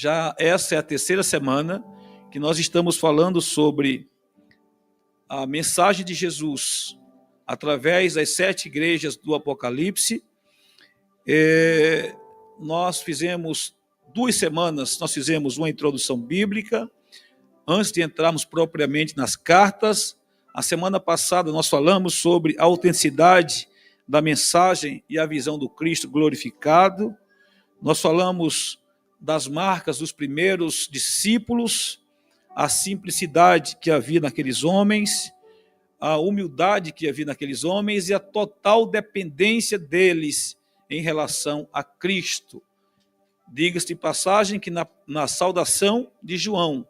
Já essa é a terceira semana que nós estamos falando sobre a mensagem de Jesus através das 7 igrejas do Apocalipse. Nós fizemos 2 semanas, nós fizemos uma introdução bíblica, antes de entrarmos propriamente nas cartas. A semana passada nós falamos sobre a autenticidade da mensagem e a visão do Cristo glorificado. Nós falamos das marcas dos primeiros discípulos, a simplicidade que havia naqueles homens, a humildade que havia naqueles homens e a total dependência deles em relação a Cristo. Diga-se de passagem que na saudação de João,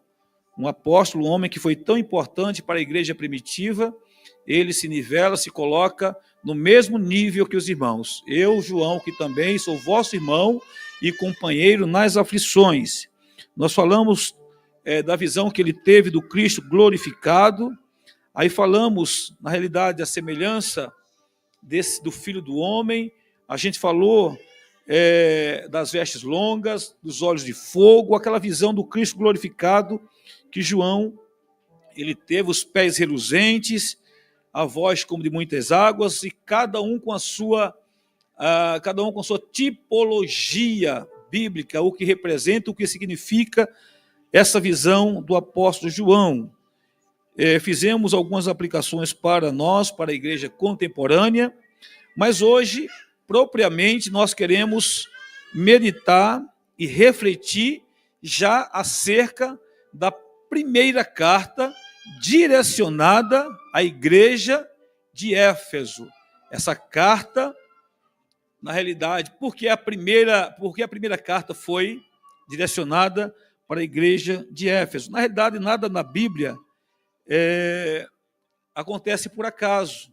um apóstolo, um homem que foi tão importante para a igreja primitiva, ele se nivela, se coloca no mesmo nível que os irmãos. Eu, João, que também sou vosso irmão e companheiro nas aflições. Nós falamos da visão que ele teve do Cristo glorificado. Aí falamos, na realidade, a semelhança do Filho do Homem. A gente falou das vestes longas, dos olhos de fogo, aquela visão do Cristo glorificado que João, ele teve os pés reluzentes, a voz como de muitas águas, e cada um com a sua tipologia bíblica, o que representa, o que significa essa visão do apóstolo João. Fizemos algumas aplicações para nós, para a igreja contemporânea, mas hoje, propriamente, nós queremos meditar e refletir já acerca da primeira carta direcionada à igreja de Éfeso. Essa carta, na realidade, porque a primeira carta foi direcionada para a igreja de Éfeso. Na realidade, nada na Bíblia acontece por acaso.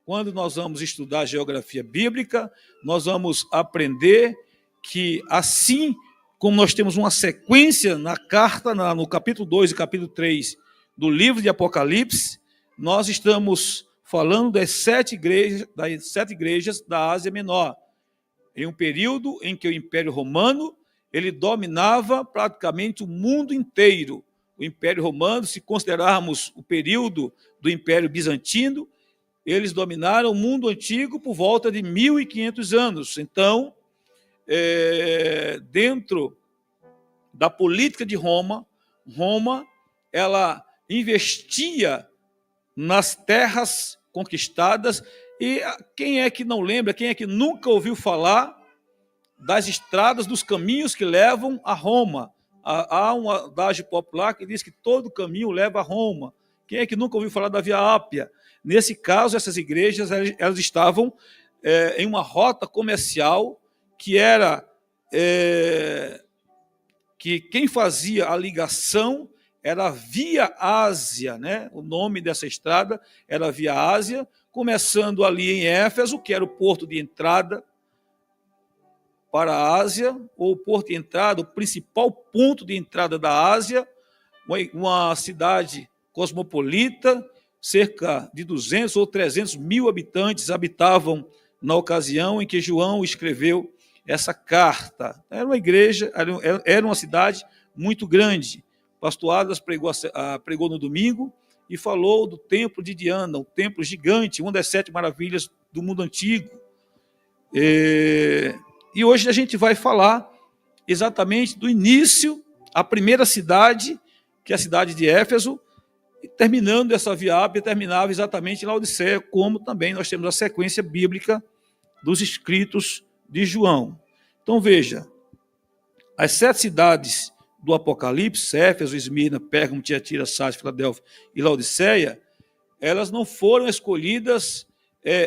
Quando nós vamos estudar geografia bíblica, nós vamos aprender que, assim como nós temos uma sequência na carta, no capítulo 2 e capítulo 3 do livro de Apocalipse, nós estamos falando das 7 igrejas da Ásia Menor, em um período em que o Império Romano ele dominava praticamente o mundo inteiro. O Império Romano, se considerarmos o período do Império Bizantino, eles dominaram o mundo antigo por volta de 1.500 anos. Então, dentro da política de Roma, ela investia nas terras conquistadas. E quem é que não lembra, quem é que nunca ouviu falar das estradas, dos caminhos que levam a Roma? Há um adágio popular que diz que todo caminho leva a Roma. Quem é que nunca ouviu falar da Via Ápia? Nesse caso, essas igrejas elas estavam em uma rota comercial que era que quem fazia a ligação era a Via Ásia, né? O nome dessa estrada era a Via Ásia, começando ali em Éfeso, que era o porto de entrada para a Ásia, ou o porto de entrada, o principal ponto de entrada da Ásia, uma cidade cosmopolita, cerca de 200 ou 300 mil habitantes habitavam na ocasião em que João escreveu essa carta. Era uma igreja, era uma cidade muito grande. O pastor Adlas pregou no domingo e falou do templo de Diana, um templo gigante, uma das 7 maravilhas do mundo antigo. E hoje a gente vai falar exatamente do início, a primeira cidade, que é a cidade de Éfeso, e terminando essa Via Ápia, terminava exatamente em Laodiceia, como também nós temos a sequência bíblica dos escritos de João. Então veja, as 7 cidades do Apocalipse, Éfeso, Esmirna, Pérgamo, Tiatira, Sardes, Filadélfia e Laodiceia, elas não foram escolhidas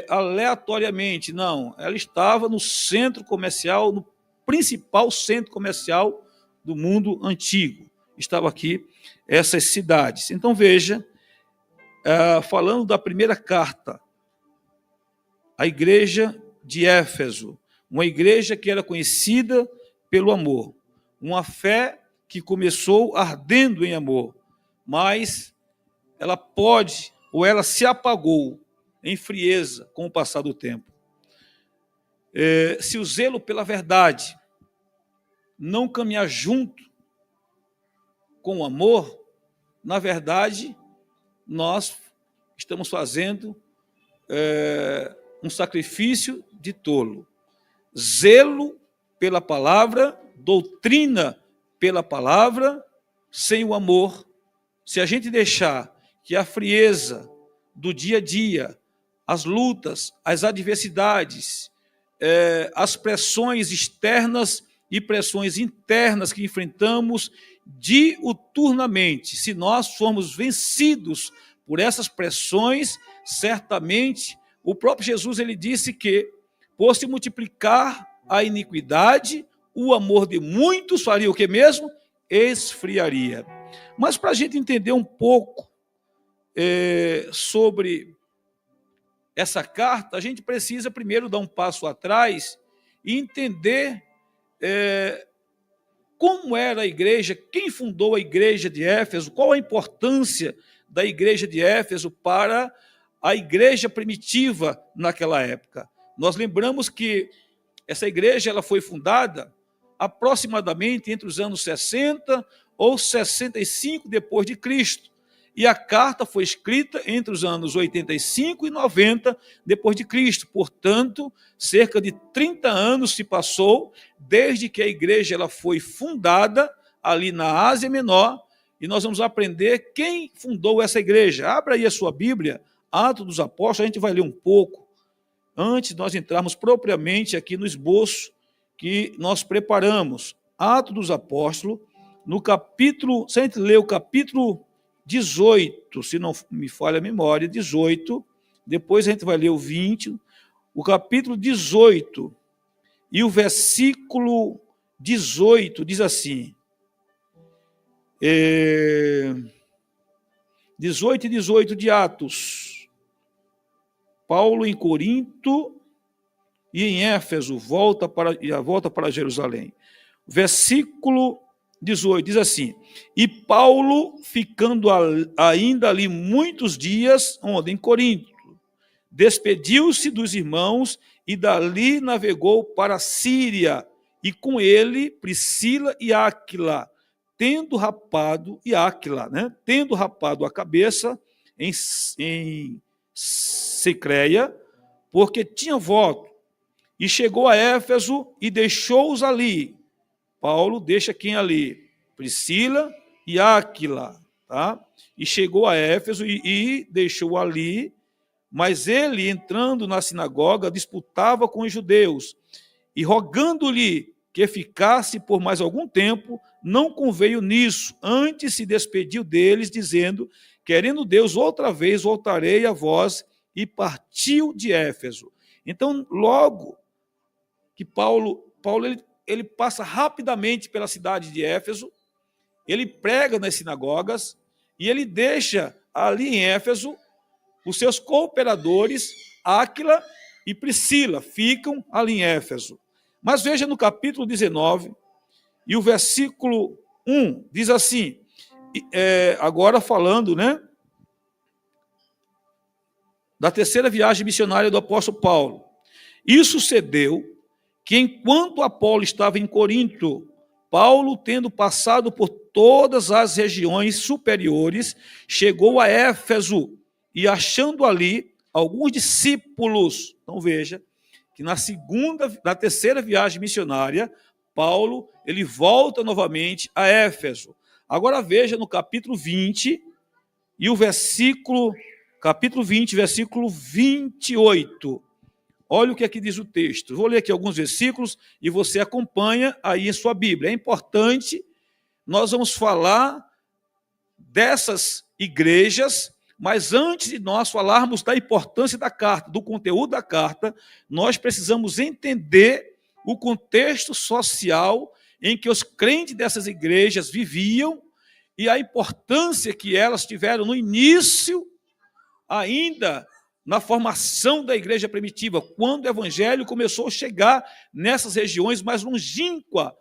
aleatoriamente, não. Ela estava no centro comercial, no principal centro comercial do mundo antigo. Estava aqui essas cidades. Então veja, falando da primeira carta, a igreja de Éfeso, uma igreja que era conhecida pelo amor, uma fé que começou ardendo em amor, mas ela pode, ou ela se apagou em frieza com o passar do tempo. Se o zelo pela verdade não caminhar junto com amor, na verdade, nós estamos fazendo um sacrifício de tolo. Zelo pela palavra, doutrina pela palavra, sem o amor. Se a gente deixar que a frieza do dia a dia, as lutas, as adversidades, as pressões externas e pressões internas que enfrentamos diuturnamente, se nós formos vencidos por essas pressões, certamente o próprio Jesus ele disse que, por se multiplicar a iniquidade, o amor de muitos faria o que mesmo? Esfriaria. Mas para a gente entender um pouco sobre essa carta, a gente precisa primeiro dar um passo atrás e entender como era a igreja, quem fundou a igreja de Éfeso, qual a importância da igreja de Éfeso para a igreja primitiva naquela época. Nós lembramos que essa igreja ela foi fundada aproximadamente entre os anos 60 ou 65 depois de Cristo. E a carta foi escrita entre os anos 85 e 90 depois de Cristo. Portanto, cerca de 30 anos se passou desde que a igreja ela foi fundada ali na Ásia Menor, e nós vamos aprender quem fundou essa igreja. Abra aí a sua Bíblia, Atos dos Apóstolos, a gente vai ler um pouco antes de nós entrarmos propriamente aqui no esboço que nós preparamos. Atos dos Apóstolos, no capítulo, se a gente ler o capítulo 18, se não me falha a memória, 18, depois a gente vai ler o 20, o capítulo 18 e o versículo 18 diz assim, 18 e 18 de Atos, Paulo em Corinto e em Éfeso volta para Jerusalém. Versículo 18, diz assim, e Paulo, ficando ainda ali muitos dias, onde? Em Corinto, despediu-se dos irmãos e dali navegou para a Síria, e com ele Priscila e Áquila, tendo rapado a cabeça em Secreia, porque tinha voto, e chegou a Éfeso e deixou-os ali. Paulo deixa quem ali? Priscila e Áquila, tá? E chegou a Éfeso e deixou ali, mas ele, entrando na sinagoga, disputava com os judeus, e rogando-lhe que ficasse por mais algum tempo, não conveio nisso, antes se despediu deles, dizendo, querendo Deus, outra vez voltarei a vós, e partiu de Éfeso. Então, logo que Paulo ele passa rapidamente pela cidade de Éfeso, ele prega nas sinagogas e ele deixa ali em Éfeso os seus cooperadores, Áquila e Priscila, ficam ali em Éfeso. Mas veja no capítulo 19 e o versículo 1, diz assim, agora falando, da terceira viagem missionária do apóstolo Paulo. Isso sucedeu que enquanto Apolo estava em Corinto, Paulo, tendo passado por todas as regiões superiores, chegou a Éfeso e achando ali alguns discípulos. Então veja que na terceira viagem missionária, Paulo ele volta novamente a Éfeso. Agora veja no capítulo 20 e o capítulo 20, versículo 28. Olha o que aqui diz o texto. Vou ler aqui alguns versículos e você acompanha aí em sua Bíblia. É importante, nós vamos falar dessas igrejas, mas antes de nós falarmos da importância da carta, do conteúdo da carta, nós precisamos entender o contexto social em que os crentes dessas igrejas viviam e a importância que elas tiveram no início, ainda na formação da igreja primitiva, quando o evangelho começou a chegar nessas regiões mais longínquas,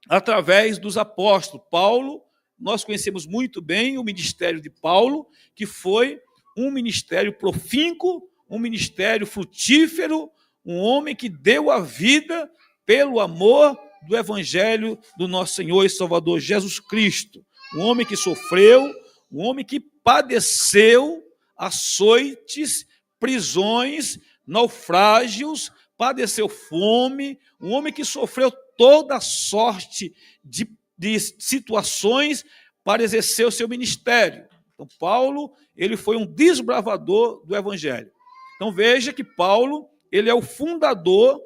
através dos apóstolos. Paulo, nós conhecemos muito bem o ministério de Paulo, que foi um ministério profícuo, um ministério frutífero, um homem que deu a vida pelo amor do evangelho do nosso Senhor e Salvador Jesus Cristo. Um homem que sofreu, um homem que padeceu açoites, prisões, naufrágios, padeceu fome, um homem que sofreu toda sorte de situações para exercer o seu ministério. Então, Paulo, ele foi um desbravador do evangelho. Então, veja que Paulo, ele é o fundador,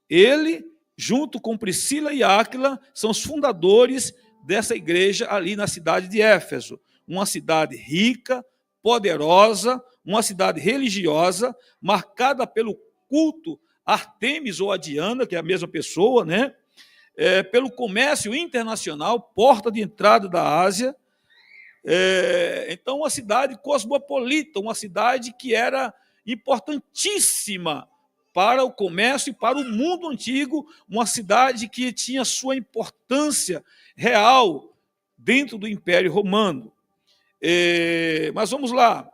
ele, junto com Priscila e Áquila, são os fundadores dessa igreja ali na cidade de Éfeso. Uma cidade rica, poderosa, uma cidade religiosa, marcada pelo culto a Ártemis ou a Diana, que é a mesma pessoa, né? Pelo comércio internacional, porta de entrada da Ásia. Então, uma cidade cosmopolita, uma cidade que era importantíssima para o comércio e para o mundo antigo, uma cidade que tinha sua importância real dentro do Império Romano. Mas vamos lá,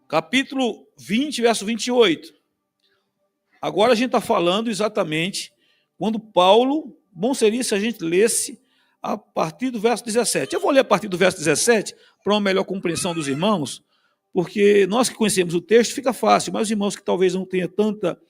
capítulo 20, verso 28. Agora a gente está falando exatamente quando Paulo, bom seria se a gente lesse a partir do verso 17. Eu vou ler a partir do verso 17 para uma melhor compreensão dos irmãos, porque nós que conhecemos o texto fica fácil, mas os irmãos que talvez não tenham tanta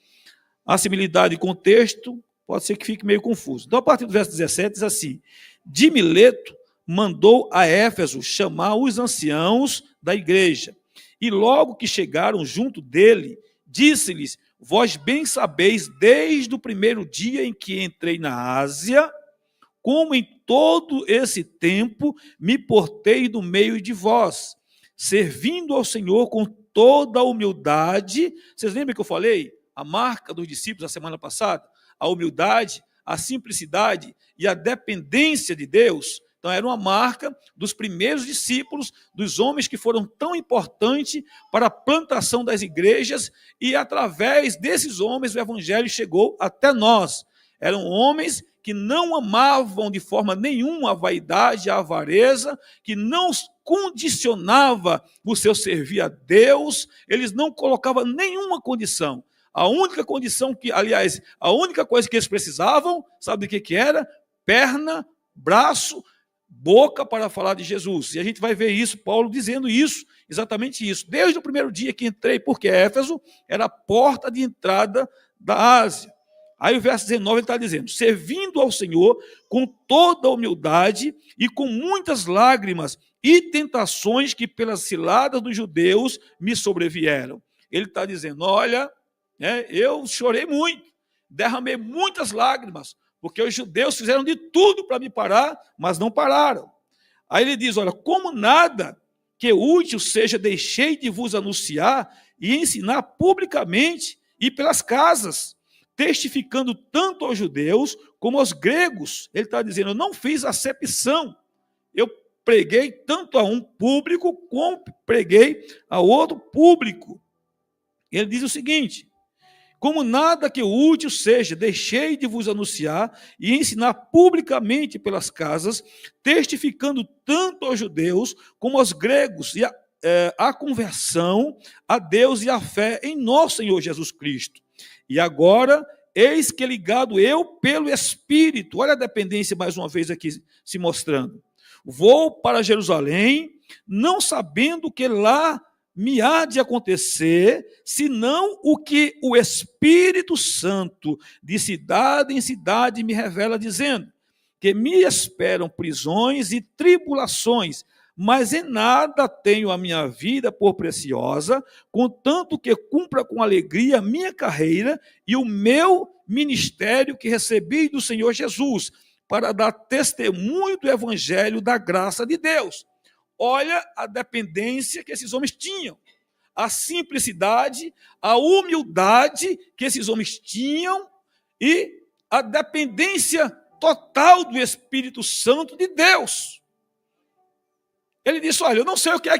assimilidade com o texto, pode ser que fique meio confuso. Então, a partir do verso 17 diz assim: de Mileto mandou a Éfeso chamar os anciãos da igreja, e logo que chegaram junto dele, disse-lhes: vós bem sabeis, desde o primeiro dia em que entrei na Ásia, como em todo esse tempo me portei no meio de vós, servindo ao Senhor com toda a humildade. Vocês lembram que eu falei? A marca dos discípulos na semana passada? A humildade, a simplicidade e a dependência de Deus. Então, era uma marca dos primeiros discípulos, dos homens que foram tão importantes para a plantação das igrejas, e através desses homens o evangelho chegou até nós. Eram homens que não amavam de forma nenhuma a vaidade, a avareza, que não condicionava o seu servir a Deus, eles não colocavam nenhuma condição. A única condição que, aliás, a única coisa que eles precisavam, sabe de que era? Perna, braço, boca para falar de Jesus. E a gente vai ver isso, Paulo dizendo isso, exatamente isso. Desde o primeiro dia que entrei, porque Éfeso era a porta de entrada da Ásia. Aí o verso 19 ele está dizendo: servindo ao Senhor com toda a humildade e com muitas lágrimas e tentações que pelas ciladas dos judeus me sobrevieram. Ele está dizendo: olha, eu chorei muito, derramei muitas lágrimas, porque os judeus fizeram de tudo para me parar, mas não pararam. Aí ele diz: olha, como nada que útil seja, deixei de vos anunciar e ensinar publicamente e pelas casas, testificando tanto aos judeus como aos gregos. Ele está dizendo: eu não fiz acepção, eu preguei tanto a um público como preguei a outro público. Ele diz o seguinte: como nada que útil seja, deixei de vos anunciar e ensinar publicamente pelas casas, testificando tanto aos judeus como aos gregos, e a conversão a Deus e a fé em nosso Senhor Jesus Cristo. E agora, eis que ligado eu pelo Espírito, olha a dependência mais uma vez aqui se mostrando, vou para Jerusalém, não sabendo que lá me há de acontecer, senão o que o Espírito Santo de cidade em cidade me revela, dizendo que me esperam prisões e tribulações, mas em nada tenho a minha vida por preciosa, contanto que cumpra com alegria a minha carreira e o meu ministério que recebi do Senhor Jesus, para dar testemunho do evangelho da graça de Deus. Olha a dependência que esses homens tinham, a simplicidade, a humildade que esses homens tinham e a dependência total do Espírito Santo de Deus. Ele disse: olha, eu não sei o que é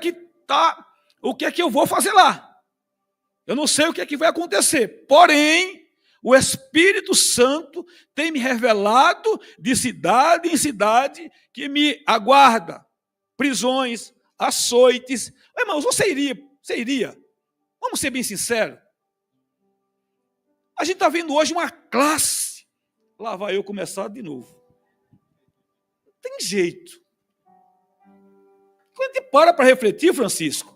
que eu vou fazer lá. Eu não sei o que é que vai acontecer. Porém, o Espírito Santo tem me revelado de cidade em cidade que me aguarda. Prisões, açoites. Irmãos, você iria? Vamos ser bem sinceros. A gente está vendo hoje uma classe lá vai eu começar de novo. Não tem jeito. Quando a gente para refletir, Francisco,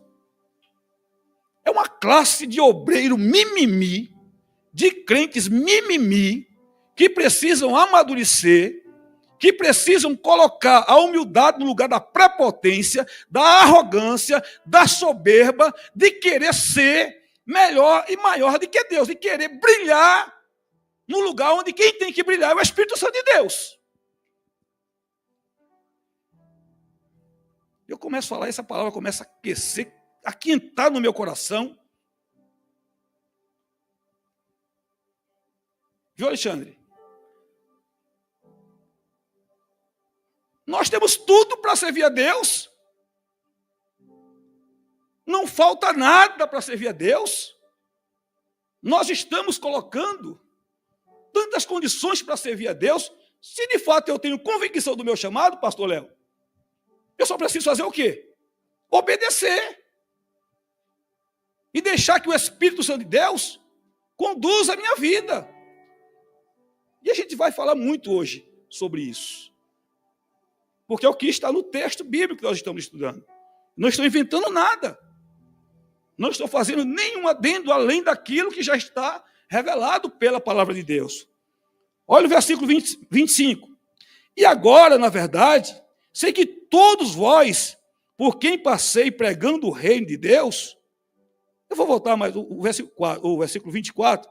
é uma classe de obreiro mimimi, de crentes mimimi, que precisam amadurecer, que precisam colocar a humildade no lugar da prepotência, da arrogância, da soberba, de querer ser melhor e maior do que Deus, de querer brilhar no lugar onde quem tem que brilhar é o Espírito Santo de Deus. Eu começo a falar, essa palavra começa a aquecer, a quentar no meu coração. Viu, Alexandre? Nós temos tudo para servir a Deus. Não falta nada para servir a Deus. Nós estamos colocando tantas condições para servir a Deus. Se de fato eu tenho convicção do meu chamado, pastor Léo, eu só preciso fazer o quê? Obedecer. E deixar que o Espírito Santo de Deus conduza a minha vida. E a gente vai falar muito hoje sobre isso. Porque é o que está no texto bíblico que nós estamos estudando. Não estou inventando nada. Não estou fazendo nenhum adendo além daquilo que já está revelado pela palavra de Deus. Olha o versículo 25. E agora, na verdade, sei que todos vós, por quem passei pregando o reino de Deus, eu vou voltar mais o versículo 24,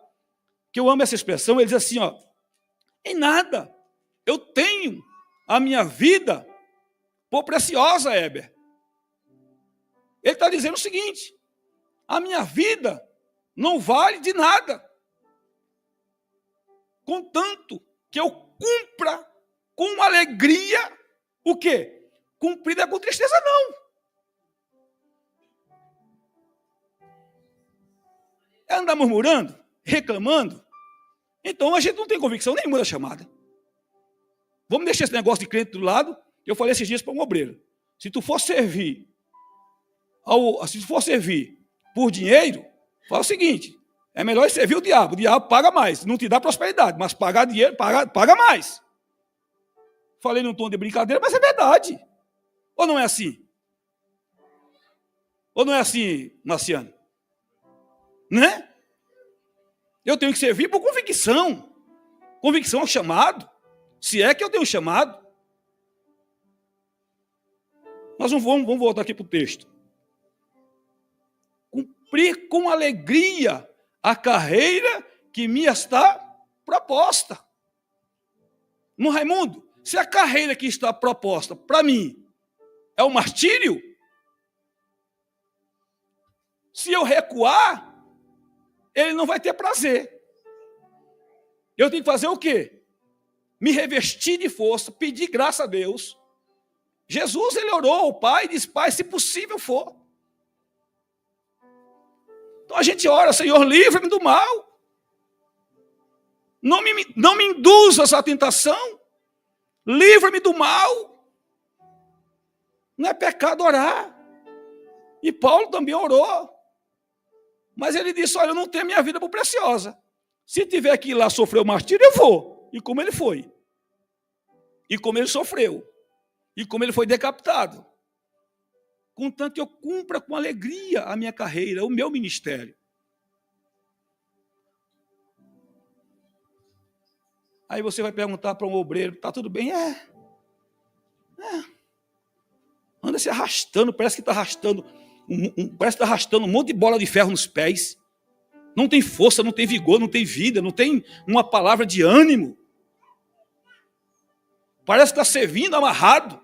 que eu amo essa expressão, ele diz assim, ó, em nada eu tenho a minha vida por preciosa, Heber. Ele está dizendo o seguinte, a minha vida não vale de nada, contanto que eu cumpra com alegria o quê? Cumprir é com tristeza, não. É andar murmurando, reclamando. Então a gente não tem convicção nenhuma da chamada. Vamos deixar esse negócio de crente do lado. Eu falei esses dias para um obreiro. Se tu for servir por dinheiro, fala o seguinte, é melhor servir o diabo paga mais, não te dá prosperidade, mas pagar dinheiro, paga mais. Falei num tom de brincadeira, mas é verdade. Ou não é assim? Ou não é assim, Marciano? Né? Eu tenho que servir por convicção. Convicção é o chamado. Se é que eu tenho chamado. Nós vamos voltar aqui para o texto. Cumprir com alegria a carreira que me está proposta. No Raimundo, se a carreira que está proposta para mim é o martírio, se eu recuar, ele não vai ter prazer. Eu tenho que fazer o quê? Me revestir de força, pedir graça a Deus. Jesus, ele orou ao Pai e disse, Pai, se possível for. Então a gente ora, Senhor, livra-me do mal. Não me induzas à tentação. Livra-me do mal. Não é pecado orar. E Paulo também orou. Mas ele disse, olha, eu não tenho minha vida por preciosa. Se tiver que ir lá sofrer o martírio, eu vou. E como ele foi. E como ele sofreu. E como ele foi decapitado. Contanto que eu cumpra com alegria a minha carreira, o meu ministério. Aí você vai perguntar para um obreiro, está tudo bem? Anda se arrastando, parece que está arrastando, um monte de bola de ferro nos pés. Não tem força, não tem vigor, não tem vida, não tem uma palavra de ânimo. Parece que está servindo amarrado,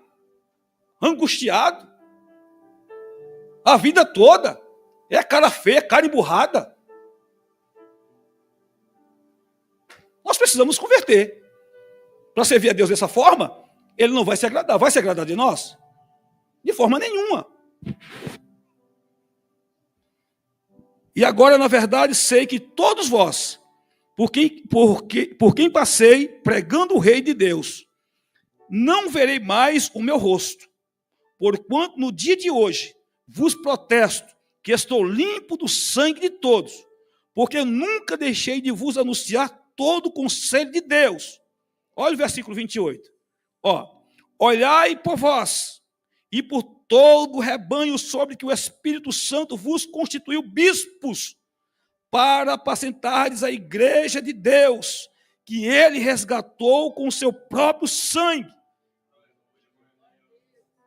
angustiado. A vida toda é cara feia, cara emburrada. Nós precisamos nos converter. Para servir a Deus dessa forma, Ele não vai se agradar. Vai se agradar de nós? De forma nenhuma. E agora, na verdade, sei que todos vós, por quem passei pregando o Rei de Deus, não verei mais o meu rosto, porquanto no dia de hoje vos protesto que estou limpo do sangue de todos, porque nunca deixei de vos anunciar todo o conselho de Deus. Olha o versículo 28. Olhai por vós e por todo o rebanho sobre que o Espírito Santo vos constituiu bispos, para apacentardes a igreja de Deus, que ele resgatou com o seu próprio sangue.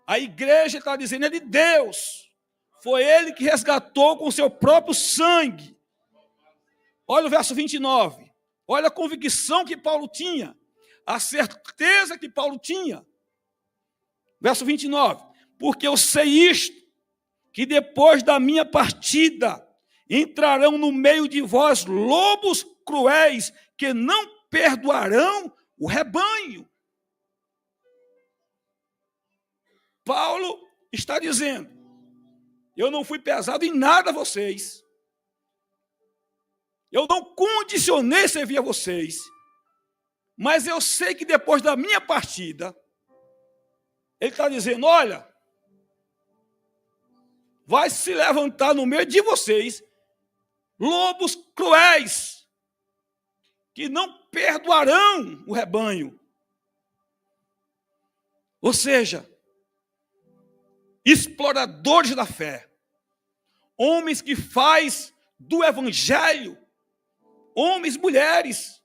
A igreja, está dizendo, é de Deus. Foi ele que resgatou com o seu próprio sangue. Olha o verso 29. Olha a convicção que Paulo tinha. A certeza que Paulo tinha. Verso 29. Porque eu sei isto, que depois da minha partida entrarão no meio de vós lobos cruéis, que não perdoarão o rebanho. Paulo está dizendo, eu não fui pesado em nada a vocês. Eu não condicionei servir a vocês. Mas eu sei que depois da minha partida, ele está dizendo, olha, vai se levantar no meio de vocês lobos cruéis, que não perdoarão o rebanho. Ou seja, exploradores da fé, homens que faz do evangelho, homens e mulheres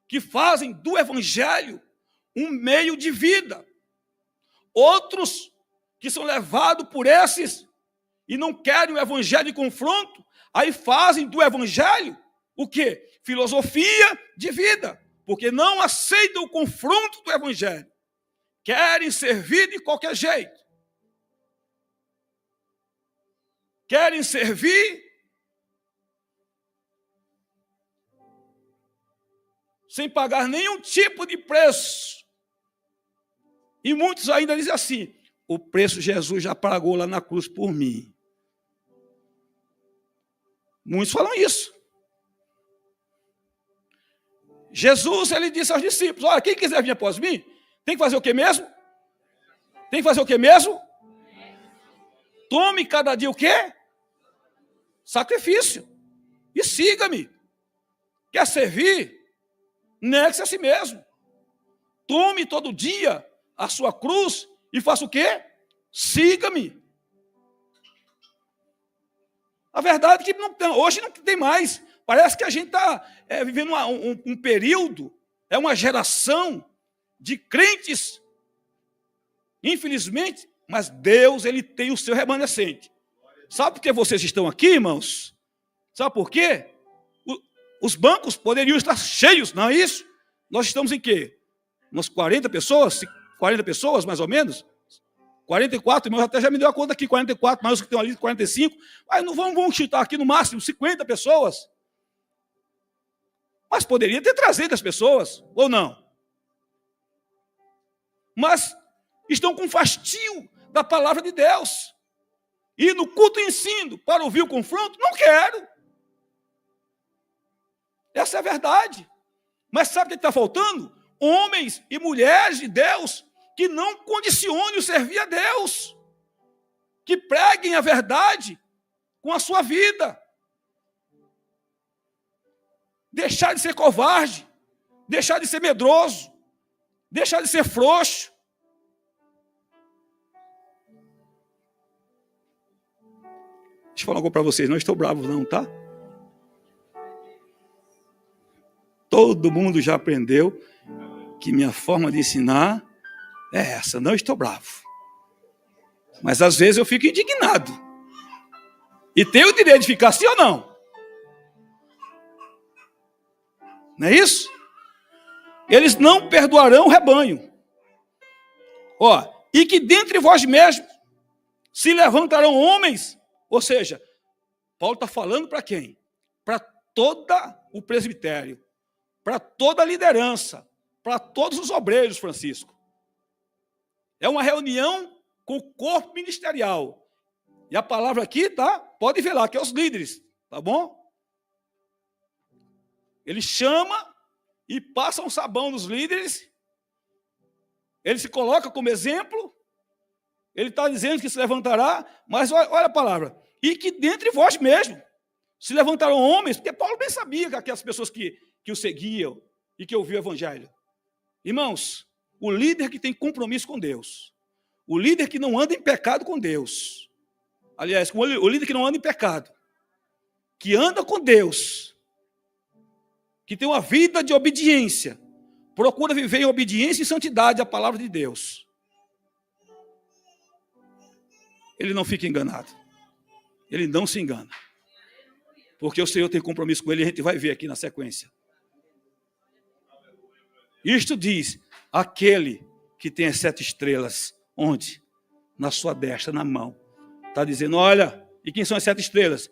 que fazem do evangelho um meio de vida. Outros que são levados por esses e não querem o evangelho de confronto, aí fazem do evangelho o quê? Filosofia de vida, porque não aceitam o confronto do evangelho. Querem servir de qualquer jeito. Querem servir sem pagar nenhum tipo de preço. E muitos ainda dizem assim, o preço Jesus já pagou lá na cruz por mim. Muitos falam isso. Jesus, ele disse aos discípulos, olha, quem quiser vir após mim, tem que fazer o que mesmo? Tem que fazer o que mesmo? Tome cada dia o quê? Sacrifício. E siga-me. Quer servir? Negue-se a si mesmo. Tome todo dia a sua cruz e faça o quê? Siga-me. A verdade é que hoje não tem mais. Parece que a gente está vivendo um período, é uma geração de crentes, infelizmente, mas Deus, ele tem o seu remanescente. Sabe por que vocês estão aqui, irmãos? Sabe por quê? Os bancos poderiam estar cheios, não é isso? Nós estamos em quê? Umas 40 pessoas? 40 pessoas, mais ou menos? 44, irmãos, até já me deu a conta aqui, 44, mais os que estão ali, 45. Mas não vamos chutar aqui no máximo 50 pessoas. Mas poderia ter trazido as pessoas, ou não? Mas estão com fastio da palavra de Deus. E no culto ensino, para ouvir o confronto, não quero. Essa é a verdade. Mas sabe o que está faltando? Homens e mulheres de Deus que não condicionem o servir a Deus. Que preguem a verdade com a sua vida. Deixar de ser covarde. Deixar de ser medroso. Deixar de ser frouxo. Deixa eu falar algo para vocês, não estou bravo não, tá? Todo mundo já aprendeu que minha forma de ensinar é essa, não estou bravo. Mas às vezes eu fico indignado. E tenho o direito de ficar assim ou não? Não é isso? Eles não perdoarão o rebanho. E que dentre vós mesmos se levantarão homens. Ou seja, Paulo está falando para quem? Para todo o presbitério, para toda a liderança, para todos os obreiros, Francisco. É uma reunião com o corpo ministerial. E a palavra aqui, tá? Pode ver lá, que é os líderes, tá bom? Ele chama e passa um sabão nos líderes. Ele se coloca como exemplo. Ele está dizendo que se levantará, mas olha a palavra. E que dentre vós mesmo se levantarão homens, porque Paulo bem sabia que aquelas pessoas que o seguiam e que ouviam o evangelho. Irmãos, o líder que tem compromisso com Deus, o líder que não anda em pecado com Deus, aliás, o líder que não anda em pecado, que anda com Deus, que tem uma vida de obediência, procura viver em obediência e santidade à palavra de Deus, ele não fica enganado. Ele não se engana. Porque o Senhor tem compromisso com ele, e a gente vai ver aqui na sequência. Isto diz, aquele que tem as 7 estrelas, onde? Na sua destra, na mão. Está dizendo, olha, e quem são as 7 estrelas?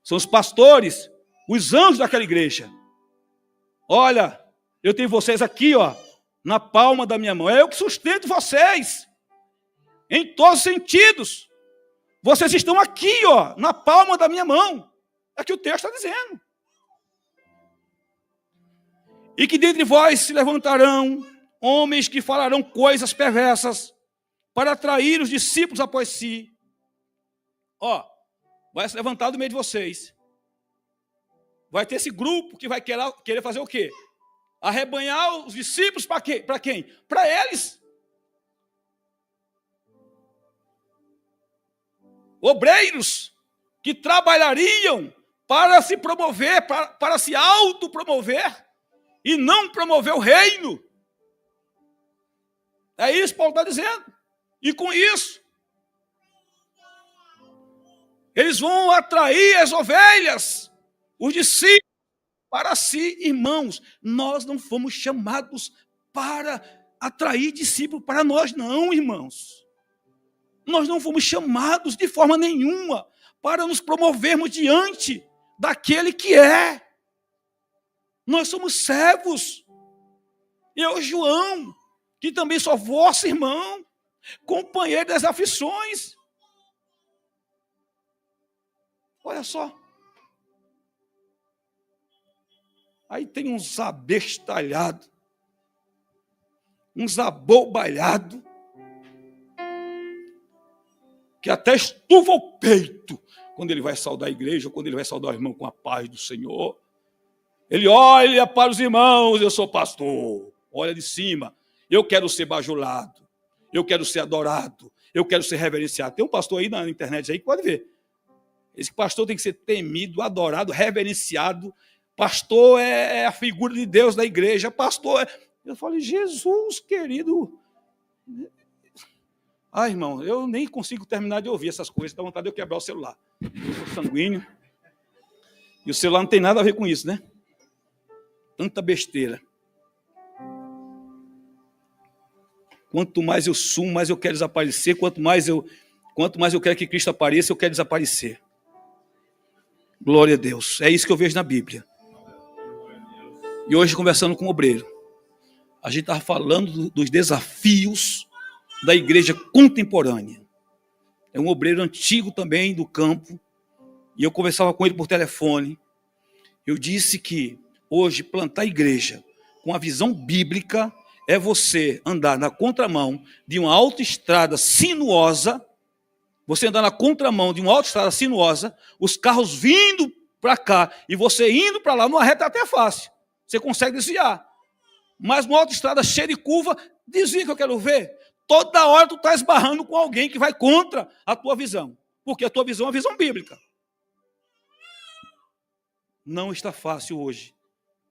São os pastores, os anjos daquela igreja. Olha, eu tenho vocês aqui, ó, na palma da minha mão. É eu que sustento vocês, em todos os sentidos. Vocês estão aqui, ó, na palma da minha mão. É que o texto está dizendo. E que dentre vós se levantarão homens que falarão coisas perversas para atrair os discípulos após si. Ó, vai se levantar do meio de vocês. Vai ter esse grupo que vai querer fazer o quê? Arrebanhar os discípulos para quê? Para quem? Para eles. Obreiros que trabalhariam para se promover, para se autopromover e não promover o reino. É isso que Paulo está dizendo. E com isso, eles vão atrair as ovelhas, os discípulos, para si. Irmãos, nós não fomos chamados para atrair discípulos para nós, não, irmãos. Nós não fomos chamados de forma nenhuma para nos promovermos diante daquele que é. Nós somos servos. Eu, João, que também sou vosso irmão, companheiro das aflições. Olha só. Aí tem uns abestalhados, uns abobalhados, que até estufa o peito quando ele vai saudar a igreja, ou quando ele vai saudar o irmão com a paz do Senhor. Ele olha para os irmãos, eu sou pastor, olha de cima, eu quero ser bajulado, eu quero ser adorado, eu quero ser reverenciado. Tem um pastor aí na internet aí que pode ver. Esse pastor tem que ser temido, adorado, reverenciado. Pastor é a figura de Deus da igreja, pastor é... Eu falei, Jesus querido... Ah, irmão, eu nem consigo terminar de ouvir essas coisas, dá vontade de eu quebrar o celular. Eu sou sanguíneo. E o celular não tem nada a ver com isso, né? Tanta besteira. Quanto mais eu sumo, mais eu quero desaparecer. Quanto mais eu quero que Cristo apareça, eu quero desaparecer. Glória a Deus. É isso que eu vejo na Bíblia. E hoje, conversando com o obreiro, a gente estava falando dos desafios da igreja contemporânea. É um obreiro antigo também do campo, e eu conversava com ele por telefone. Eu disse que hoje plantar igreja com a visão bíblica é você andar na contramão de uma autoestrada sinuosa, você andar na contramão de uma autoestrada sinuosa, os carros vindo para cá e você indo para lá, numa reta até fácil, você consegue desviar. Mas numa autoestrada cheia de curva, desvia que eu quero ver. Toda hora tu está esbarrando com alguém que vai contra a tua visão. Porque a tua visão é a visão bíblica. Não está fácil hoje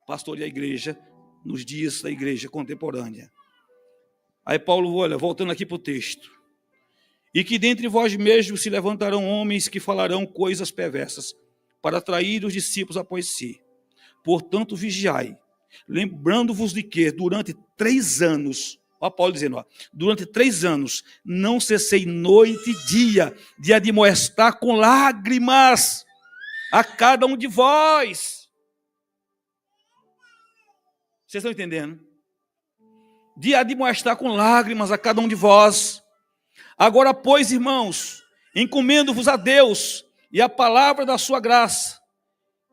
pastorear a igreja nos dias da igreja contemporânea. Aí Paulo, olha, voltando aqui para o texto. E que dentre vós mesmos se levantarão homens que falarão coisas perversas, para atrair os discípulos após si. Portanto, vigiai, lembrando-vos de que durante 3 anos... Olha Paulo dizendo, ó, durante 3 anos, não cessei noite e dia de admoestar com lágrimas a cada um de vós. Vocês estão entendendo? De admoestar com lágrimas a cada um de vós. Agora, pois, irmãos, encomendo-vos a Deus e a palavra da sua graça,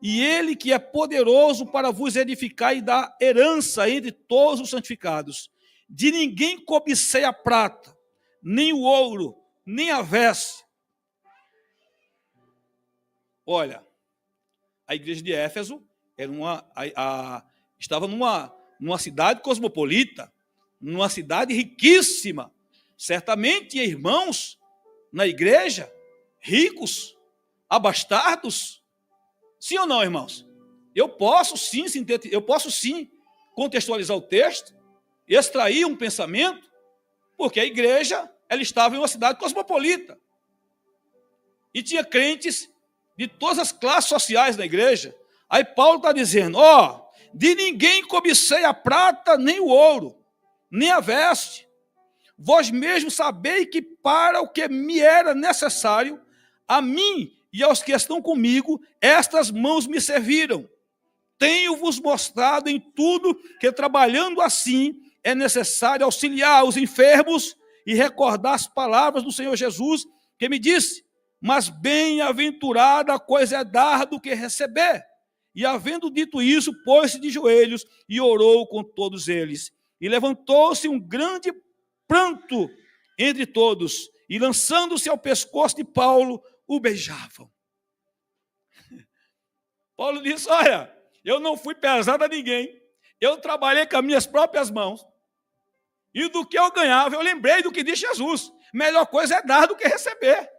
e Ele que é poderoso para vos edificar e dar herança entre todos os santificados. De ninguém cobicei a prata, nem o ouro, nem a veste. Olha, a igreja de Éfeso era estava numa cidade cosmopolita. numa cidade riquíssima. Certamente tinha irmãos na igreja, ricos, abastados. Sim ou não, irmãos? Eu posso sim contextualizar o texto, extrair um pensamento, porque a igreja ela estava em uma cidade cosmopolita. E tinha crentes de todas as classes sociais na igreja. Aí Paulo está dizendo, de ninguém cobicei a prata, nem o ouro, nem a veste. Vós mesmos sabeis que para o que me era necessário, a mim e aos que estão comigo, estas mãos me serviram. Tenho-vos mostrado em tudo que, trabalhando assim, é necessário auxiliar os enfermos e recordar as palavras do Senhor Jesus, que me disse, mas bem-aventurada coisa é dar do que receber. E havendo dito isso, pôs-se de joelhos e orou com todos eles. E levantou-se um grande pranto entre todos, e lançando-se ao pescoço de Paulo, o beijavam. Paulo disse, olha, eu não fui pesado a ninguém, eu trabalhei com as minhas próprias mãos, e do que eu ganhava, eu lembrei do que disse Jesus, melhor coisa é dar do que receber.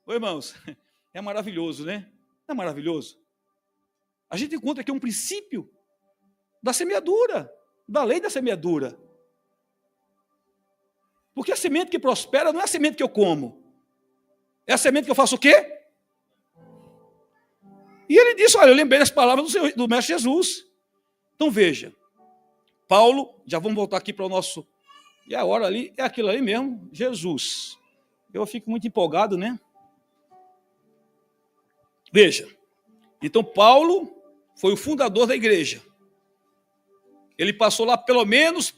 Ô, irmãos, é maravilhoso, né? É maravilhoso. A gente encontra aqui um princípio da semeadura, da lei da semeadura. Porque a semente que prospera não é a semente que eu como. É a semente que eu faço o quê? E ele disse, olha, eu lembrei das palavras do Mestre Jesus. Então veja, Paulo, já vamos voltar aqui para o nosso... E a hora ali, é aquilo ali mesmo, Jesus. Eu fico muito empolgado, né? Veja, então Paulo foi o fundador da igreja. Ele passou lá pelo menos,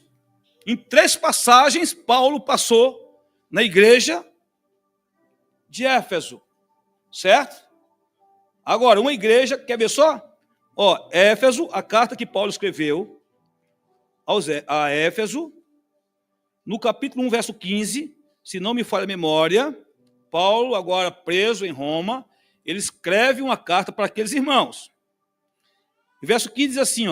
em 3 passagens, Paulo passou na igreja de Éfeso, certo? Agora, uma igreja, quer ver só? Éfeso, a carta que Paulo escreveu a Éfeso, no capítulo 1, verso 15, se não me falha a memória, Paulo, agora preso em Roma, ele escreve uma carta para aqueles irmãos. O verso 15 diz assim,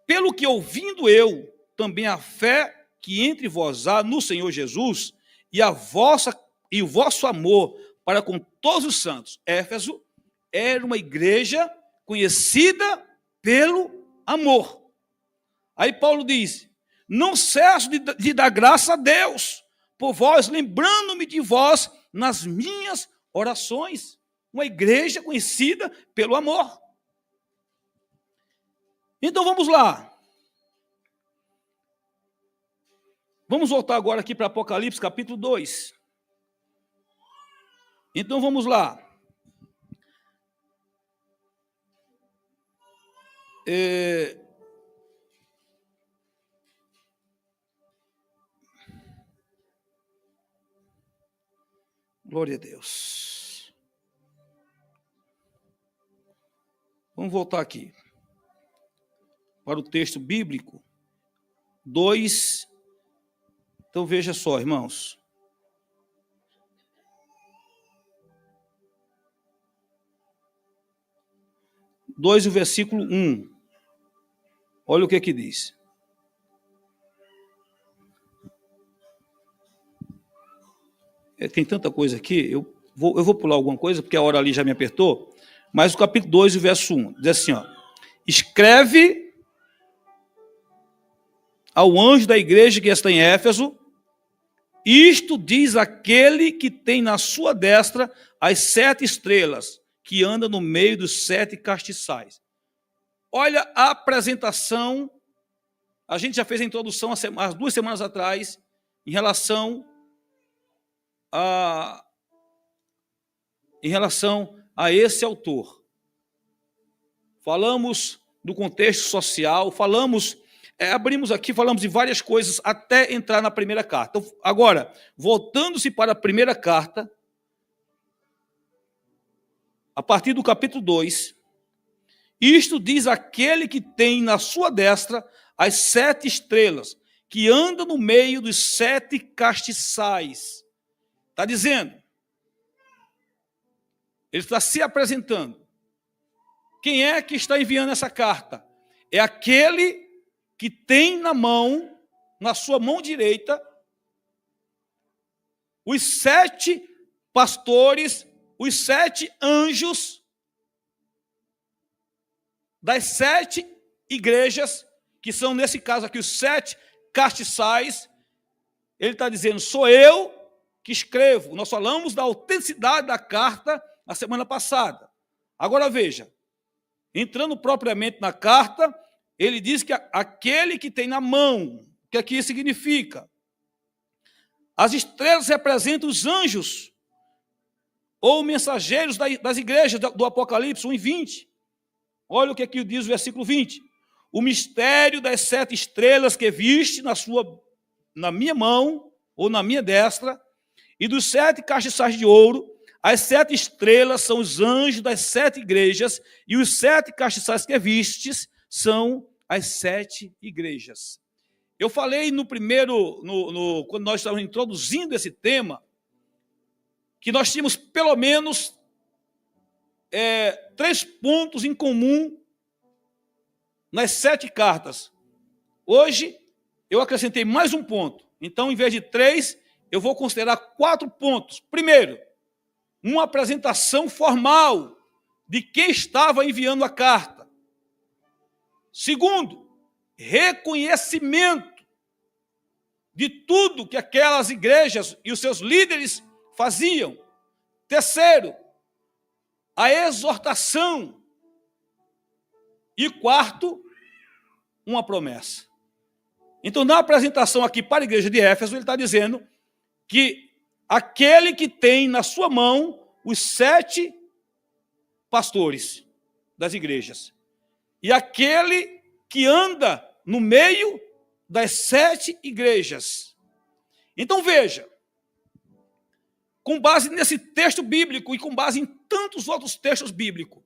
pelo que ouvindo eu, também a fé que entre vós há no Senhor Jesus, e o vosso amor para com todos os santos. Éfeso era uma igreja conhecida pelo amor. Aí Paulo diz, não cesso de dar graça a Deus por vós, lembrando-me de vós nas minhas orações. Uma igreja conhecida pelo amor. Então vamos lá. Vamos voltar agora aqui para Apocalipse, capítulo 2. Então vamos lá. Glória a Deus. Vamos voltar aqui para o texto bíblico 2. Então veja só, irmãos. E o versículo 1. Olha o que diz. Tem tanta coisa aqui, eu vou pular alguma coisa, porque a hora ali já me apertou, mas o capítulo 2, o verso 1, diz assim, escreve ao anjo da igreja que está em Éfeso, isto diz aquele que tem na sua destra as 7 estrelas, que anda no meio dos 7 castiçais. Olha a apresentação, a gente já fez a introdução há 2 semanas atrás, em relação a esse autor. Falamos do contexto social, abrimos aqui, falamos de várias coisas até entrar na primeira carta. Então, agora, voltando-se para a primeira carta, a partir do capítulo 2, isto diz aquele que tem na sua destra as 7 estrelas, que anda no meio dos 7 castiçais. Está dizendo, ele está se apresentando. Quem é que está enviando essa carta? é aquele que tem na sua mão direita, os 7 pastores, os 7 anjos das 7 igrejas, que são, nesse caso aqui, os 7 castiçais. Ele está dizendo, sou eu que escrevo. Nós falamos da autenticidade da carta na semana passada. Agora veja, entrando propriamente na carta, ele diz que aquele que tem na mão, o que aqui significa? As estrelas representam os anjos, ou mensageiros das igrejas do Apocalipse 1:20. Olha o que aqui diz o versículo 20. O mistério das 7 estrelas que viste na minha mão, ou na minha destra, e dos 7 castiçais de ouro. As 7 estrelas são os anjos das 7 igrejas, e os 7 castiçais que vistes são as 7 igrejas. Eu falei no primeiro, quando nós estávamos introduzindo esse tema, que nós tínhamos pelo menos 3 pontos em comum nas 7 cartas. Hoje, eu acrescentei mais um ponto. Então, em vez de 3, eu vou considerar 4 pontos. Primeiro, uma apresentação formal de quem estava enviando a carta. Segundo, reconhecimento de tudo que aquelas igrejas e os seus líderes faziam. Terceiro, a exortação. E quarto, uma promessa. Então, na apresentação aqui para a igreja de Éfeso, ele está dizendo que aquele que tem na sua mão os 7 pastores das igrejas, e aquele que anda no meio das 7 igrejas. Então veja, com base nesse texto bíblico e com base em tantos outros textos bíblicos,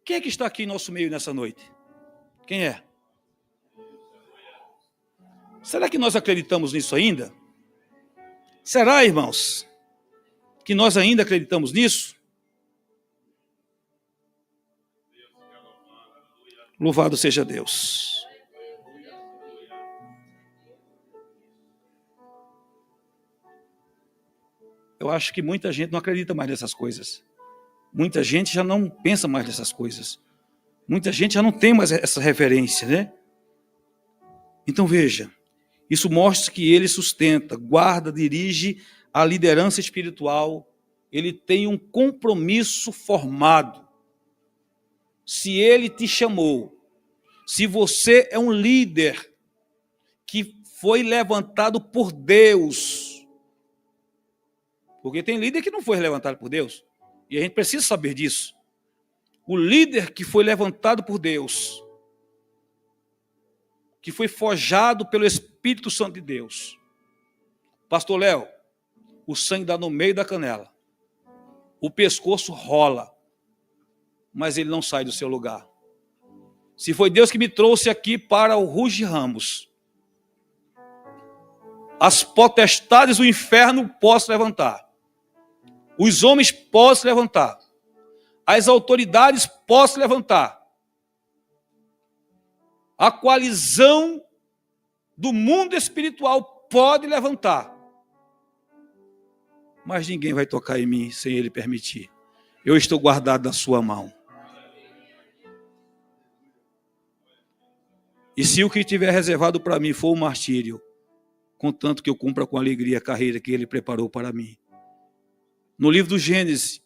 quem é que está aqui em nosso meio nessa noite? Quem é? Será que nós acreditamos nisso ainda? Será, irmãos, que nós ainda acreditamos nisso? Louvado seja Deus. Eu acho que muita gente não acredita mais nessas coisas. Muita gente já não pensa mais nessas coisas. Muita gente já não tem mais essa referência, né? Então veja, isso mostra que ele sustenta, guarda, dirige a liderança espiritual. Ele tem um compromisso formado. Se ele te chamou, se você é um líder que foi levantado por Deus, porque tem líder que não foi levantado por Deus, e a gente precisa saber disso. O líder que foi levantado por Deus, que foi forjado pelo Espírito Santo de Deus. Pastor Léo, o sangue dá no meio da canela, o pescoço rola, mas ele não sai do seu lugar. Se foi Deus que me trouxe aqui para o Ruge Ramos, as potestades do inferno posso levantar, os homens posso levantar, as autoridades posso levantar, a coalizão do mundo espiritual pode levantar, mas ninguém vai tocar em mim sem ele permitir. Eu estou guardado na sua mão. E se o que tiver reservado para mim for o martírio, contanto que eu cumpra com alegria a carreira que ele preparou para mim. No livro do Gênesis,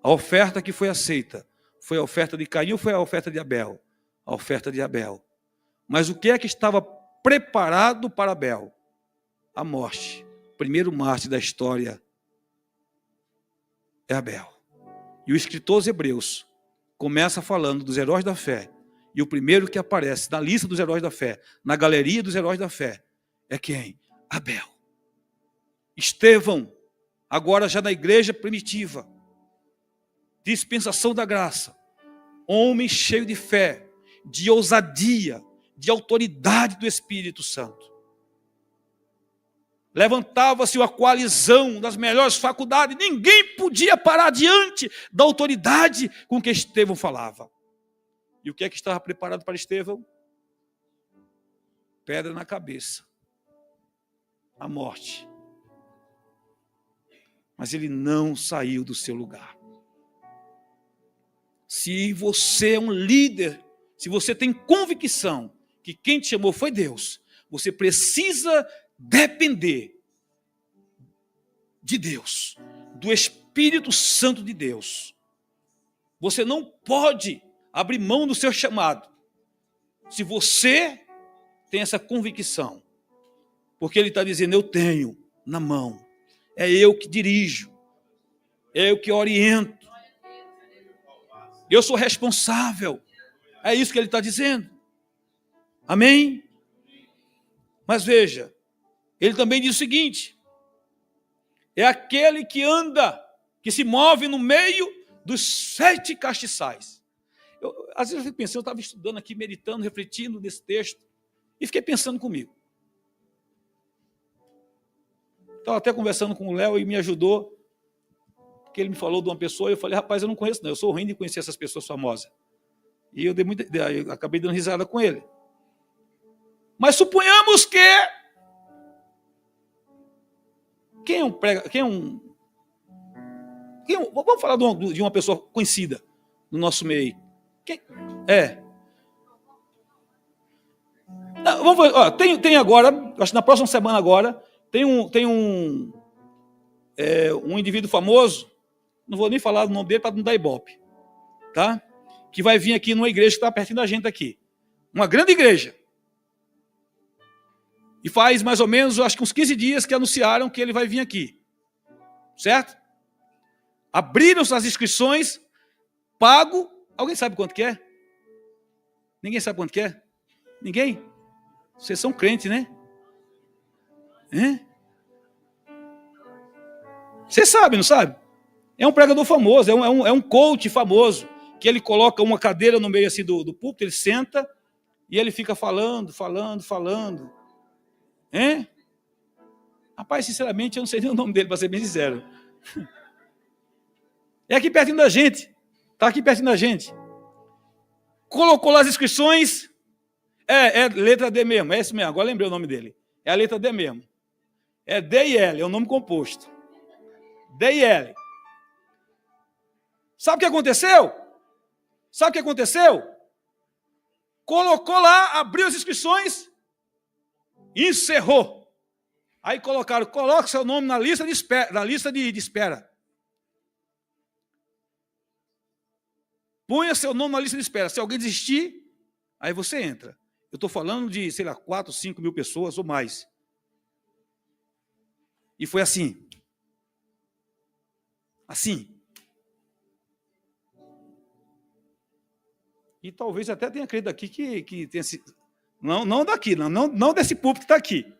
a oferta que foi aceita foi a oferta de Caim ou foi a oferta de Abel? A oferta de Abel. Mas o que é que estava preparado para Abel? A morte. O primeiro mártir da história é Abel. E o escritor aos Hebreus começa falando dos heróis da fé. E o primeiro que aparece na lista dos heróis da fé, na galeria dos heróis da fé, é quem? Abel. Estevão, agora já na igreja primitiva, dispensação da graça, homem cheio de fé, de ousadia, de autoridade do Espírito Santo. Levantava-se uma coalizão das melhores faculdades, ninguém podia parar diante da autoridade com que Estevão falava. E o que é que estava preparado para Estevão? Pedra na cabeça. A morte. Mas ele não saiu do seu lugar. Se você é um líder, se você tem convicção que quem te chamou foi Deus, você precisa depender de Deus, do Espírito Santo de Deus. Você não pode abrir mão do seu chamado, se você tem essa convicção, porque ele está dizendo, eu tenho na mão, é eu que dirijo, é eu que oriento, eu sou responsável, é isso que ele está dizendo, amém? Mas veja, ele também diz o seguinte, é aquele que anda, que se move no meio dos 7 castiçais. Às vezes eu fico pensando, eu estava estudando aqui, meditando, refletindo nesse texto, e fiquei pensando comigo. Estava até conversando com o Léo e me ajudou, porque ele me falou de uma pessoa, e eu falei, rapaz, eu não conheço não, eu sou ruim de conhecer essas pessoas famosas. E eu acabei dando risada com ele. Mas suponhamos que vamos falar de uma pessoa conhecida no nosso meio. Quem é? Não, vamos ver, ó, tem agora, acho que na próxima semana agora, tem um indivíduo famoso, não vou nem falar o nome dele para não dar ibope, tá? Que vai vir aqui numa igreja que está pertinho da gente aqui. Uma grande igreja. E faz mais ou menos, acho que uns 15 dias que anunciaram que ele vai vir aqui. Certo? Abriram-se as inscrições, pago. Alguém sabe quanto que é? Ninguém sabe quanto que é? Ninguém? Vocês são crentes, né? Vocês sabem, não sabem? É um pregador famoso, é um coach famoso, que ele coloca uma cadeira no meio assim do púlpito, ele senta e ele fica falando. Rapaz, sinceramente, eu não sei nem o nome dele, para ser bem sincero. É aqui pertinho da gente. Está aqui pertinho da gente. Colocou lá as inscrições. É letra D mesmo, é isso mesmo. Agora lembrei o nome dele. É a letra D mesmo. É D e L, é o nome composto. D e L. Sabe o que aconteceu? Colocou lá, abriu as inscrições, encerrou. Aí coloca seu nome na lista de espera. Ponha seu nome na lista de espera. Se alguém desistir, aí você entra. Eu estou falando de, 4, 5 mil pessoas ou mais. E foi assim. Assim. E talvez até tenha crido aqui que tenha sido. Não daqui, não desse público que está aqui.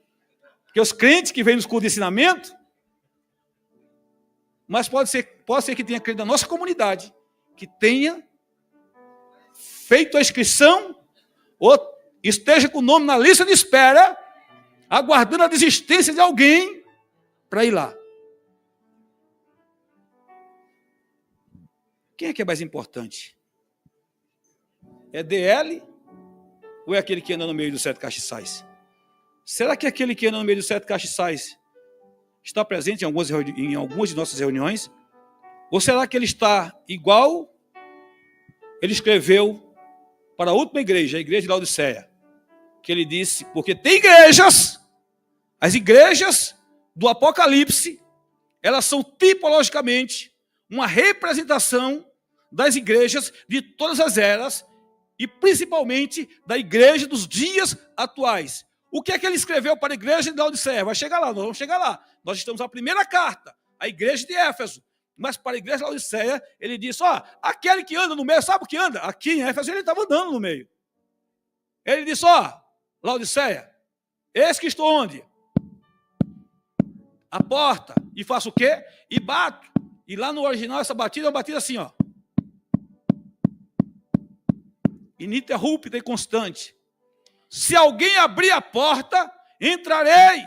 Porque os crentes que vêm nos cultos de ensinamento, mas pode ser que tenha crido da nossa comunidade, que tenha feito a inscrição, ou esteja com o nome na lista de espera, aguardando a desistência de alguém para ir lá. Quem é que é mais importante? É DL ou é aquele que anda no meio dos 7 castiçais? Será que aquele que anda no meio dos 7 castiçais está presente em algumas de nossas reuniões? Ou será que ele está igual ele escreveu para a última igreja, a igreja de Laodiceia? Que ele disse, porque tem igrejas, as igrejas do Apocalipse, elas são tipologicamente uma representação das igrejas de todas as eras e principalmente da igreja dos dias atuais. O que é que ele escreveu para a igreja de Laodiceia? Vai chegar lá, nós vamos chegar lá. Nós estamos na primeira carta, a igreja de Éfeso. Mas para a igreja de Laodiceia, ele disse, aquele que anda no meio, sabe o que anda? Aqui em Éfeso ele estava andando no meio. Ele disse, Laodiceia, eis que estou onde? A porta. E faço o quê? E bato. E lá no original essa batida é uma batida assim, ininterrupta e constante. Se alguém abrir a porta, entrarei.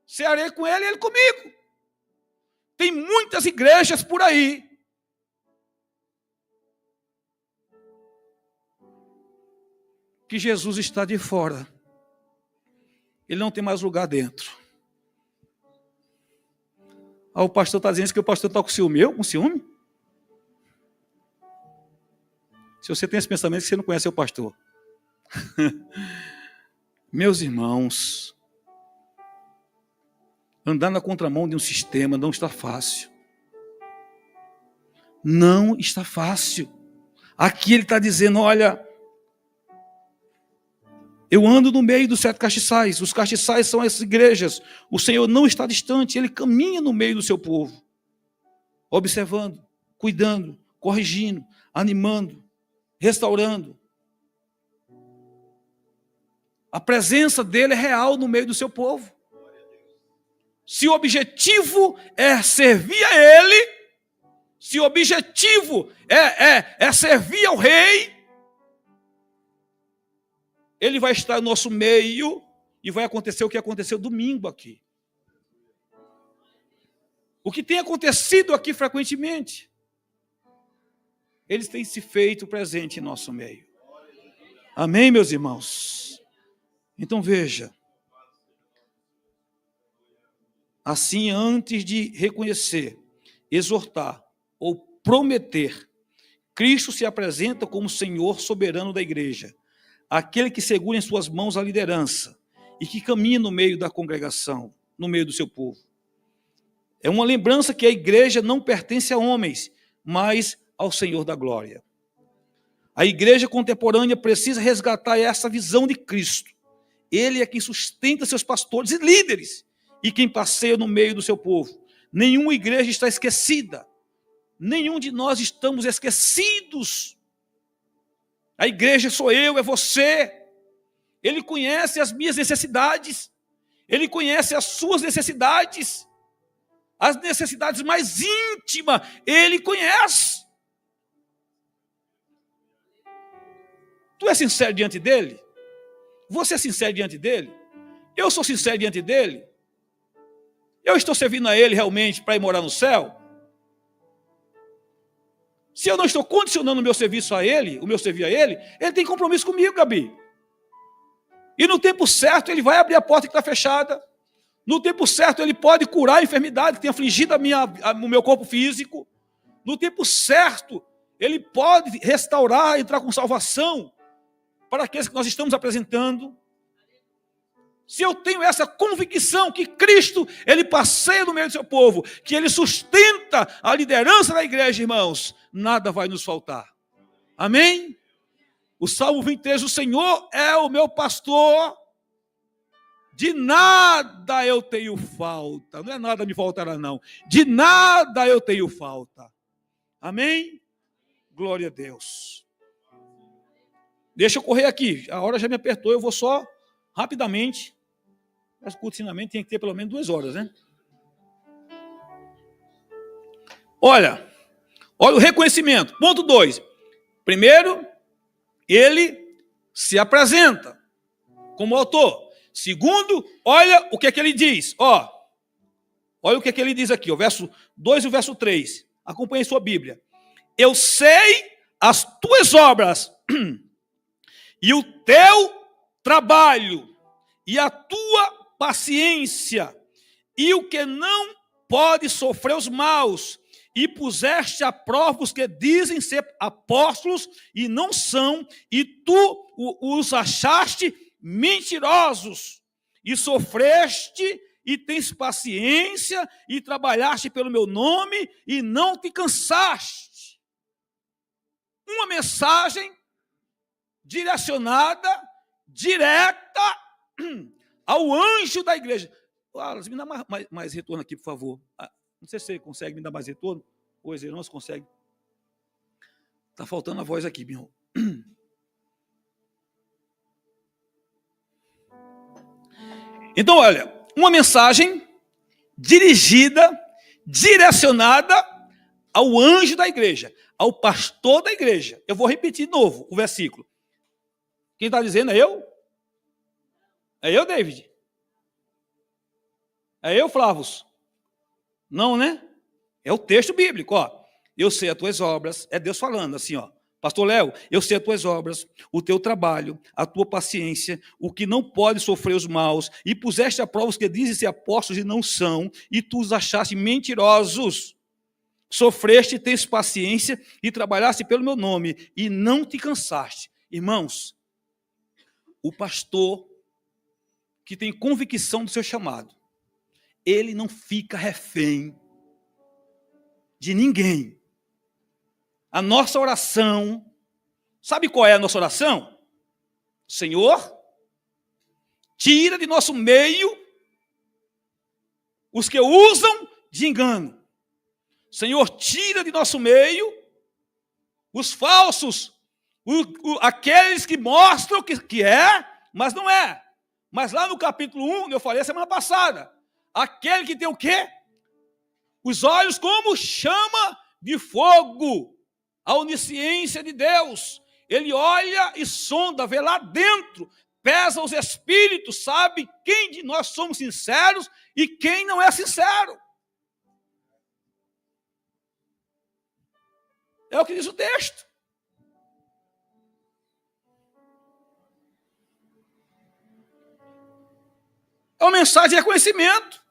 Cearei com ele e ele comigo. Tem muitas igrejas por aí que Jesus está de fora. Ele não tem mais lugar dentro. O pastor está dizendo que o pastor está com ciúme. Eu? Com ciúme? Se você tem esse pensamento, você não conhece o pastor. Meus irmãos, andar na contramão de um sistema não está fácil. Não está fácil. Aqui ele está dizendo, olha, eu ando no meio dos 7 castiçais. Os castiçais são essas igrejas. O Senhor não está distante, Ele caminha no meio do seu povo. Observando, cuidando, corrigindo, animando, restaurando. A presença dEle é real no meio do seu povo. Se o objetivo é servir a Ele, se o objetivo é servir ao Rei, Ele vai estar no nosso meio e vai acontecer o que aconteceu domingo aqui. O que tem acontecido aqui frequentemente. Eles têm se feito presente em nosso meio. Amém, meus irmãos? Então veja. Assim, antes de reconhecer, exortar ou prometer, Cristo se apresenta como Senhor soberano da igreja. Aquele que segura em suas mãos a liderança e que caminha no meio da congregação, no meio do seu povo. É uma lembrança que a igreja não pertence a homens, mas ao Senhor da glória. A igreja contemporânea precisa resgatar essa visão de Cristo. Ele é quem sustenta seus pastores e líderes e quem passeia no meio do seu povo. Nenhuma igreja está esquecida. Nenhum de nós estamos esquecidos. A igreja sou eu, é você. Ele conhece as minhas necessidades. Ele conhece as suas necessidades. As necessidades mais íntimas, Ele conhece. Tu é sincero diante dEle? Você é sincero diante dEle? Eu sou sincero diante dEle? Eu estou servindo a Ele realmente para ir morar no céu? Se eu não estou condicionando o meu serviço a Ele, o meu servir a Ele, Ele tem compromisso comigo, Gabi. E no tempo certo, Ele vai abrir a porta que está fechada. No tempo certo, Ele pode curar a enfermidade que tem afligido o meu corpo físico. No tempo certo, Ele pode restaurar, entrar com salvação para aqueles que nós estamos apresentando. Se eu tenho essa convicção que Cristo, Ele passeia no meio do seu povo, que Ele sustenta a liderança da igreja, irmãos, nada vai nos faltar. Amém? O Salmo 23, o Senhor é o meu pastor, de nada eu tenho falta. Não é nada me faltará, não. De nada eu tenho falta. Amém? Glória a Deus. Deixa eu correr aqui. A hora já me apertou, eu vou só rapidamente. Mas o culto de ensinamento tem que ter pelo menos 2 horas, né? Olha o reconhecimento. Ponto 2. Primeiro, ele se apresenta como autor. Segundo, olha o que é que ele diz. Olha o que é que ele diz aqui, o verso 2 e o verso 3. Acompanhe em sua Bíblia. Eu sei as tuas obras e o teu trabalho e a tua paciência e o que não pode sofrer os maus, e puseste à prova os que dizem ser apóstolos e não são, e tu os achaste mentirosos, e sofreste e tens paciência e trabalhaste pelo meu nome e não te cansaste. Uma mensagem direcionada, direta ao anjo da igreja. Wallace, me dá mais retorno aqui, por favor. Não sei se você consegue me dar mais retorno. Ou os irmãos conseguem. Está faltando a voz aqui, meu irmão. Então, olha, uma mensagem dirigida, direcionada ao anjo da igreja, ao pastor da igreja. Eu vou repetir de novo o versículo. Quem está dizendo é eu? É eu, David? É eu, Flávio? Não, né? É o texto bíblico, ó. Eu sei as tuas obras, é Deus falando assim, ó. Pastor Léo, eu sei as tuas obras, o teu trabalho, a tua paciência, o que não pode sofrer os maus, e puseste a prova os que dizem ser apóstolos e não são, e tu os achaste mentirosos. Sofreste, tens paciência e trabalhaste pelo meu nome, e não te cansaste. Irmãos, o pastor que tem convicção do seu chamado, ele não fica refém de ninguém. A nossa oração, sabe qual é a nossa oração? Senhor, tira de nosso meio os que usam de engano. Senhor, tira de nosso meio os falsos, aqueles que mostram que é, mas não é. Mas lá no capítulo 1, eu falei a semana passada, aquele que tem o quê? Os olhos como chama de fogo. A onisciência de Deus, ele olha e sonda, vê lá dentro, pesa os espíritos, sabe quem de nós somos sinceros e quem não é sincero. É o que diz o texto. É uma mensagem de reconhecimento.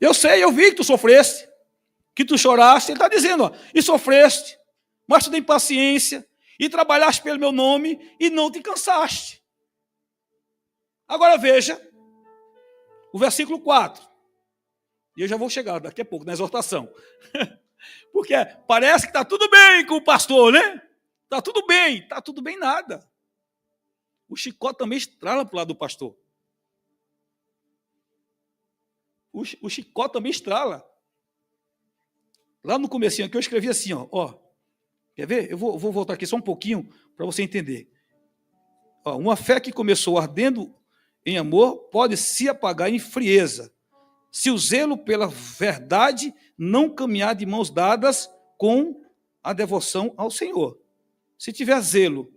Eu sei, eu vi que tu sofreste, que tu choraste. Ele está dizendo, ó, e sofreste, mas tu tem paciência, e trabalhaste pelo meu nome, e não te cansaste. Agora veja, o versículo 4. E eu já vou chegar daqui a pouco na exortação. Porque parece que está tudo bem com o pastor, né? Está tudo bem nada. O chicote também estrala para o lado do pastor. O chicote também estrala. Lá no comecinho aqui eu escrevi assim, ó. Quer ver? Eu vou voltar aqui só um pouquinho para você entender. Ó, uma fé que começou ardendo em amor pode se apagar em frieza, se o zelo pela verdade não caminhar de mãos dadas com a devoção ao Senhor. Se tiver zelo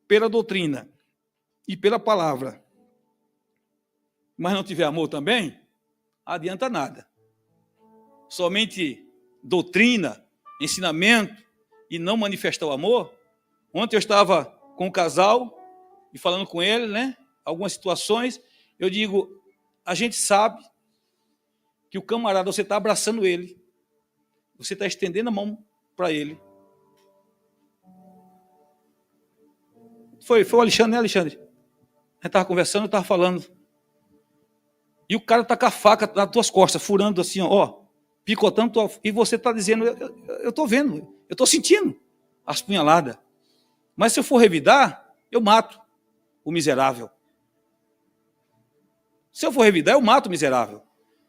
pela doutrina e pela palavra, mas não tiver amor também, adianta nada. Somente doutrina, ensinamento e não manifestar o amor. Ontem eu estava com um casal e falando com ele, né? Algumas situações, eu digo, a gente sabe que o camarada, você está abraçando ele, você está estendendo a mão para ele. Foi o Alexandre, né, Alexandre? A gente estava conversando, eu estava falando. E o cara está com a faca nas tuas costas, furando assim, ó, picotando, e você está dizendo, eu estou vendo, eu estou sentindo as punhaladas. Mas se eu for revidar, eu mato o miserável. Se eu for revidar, eu mato o miserável.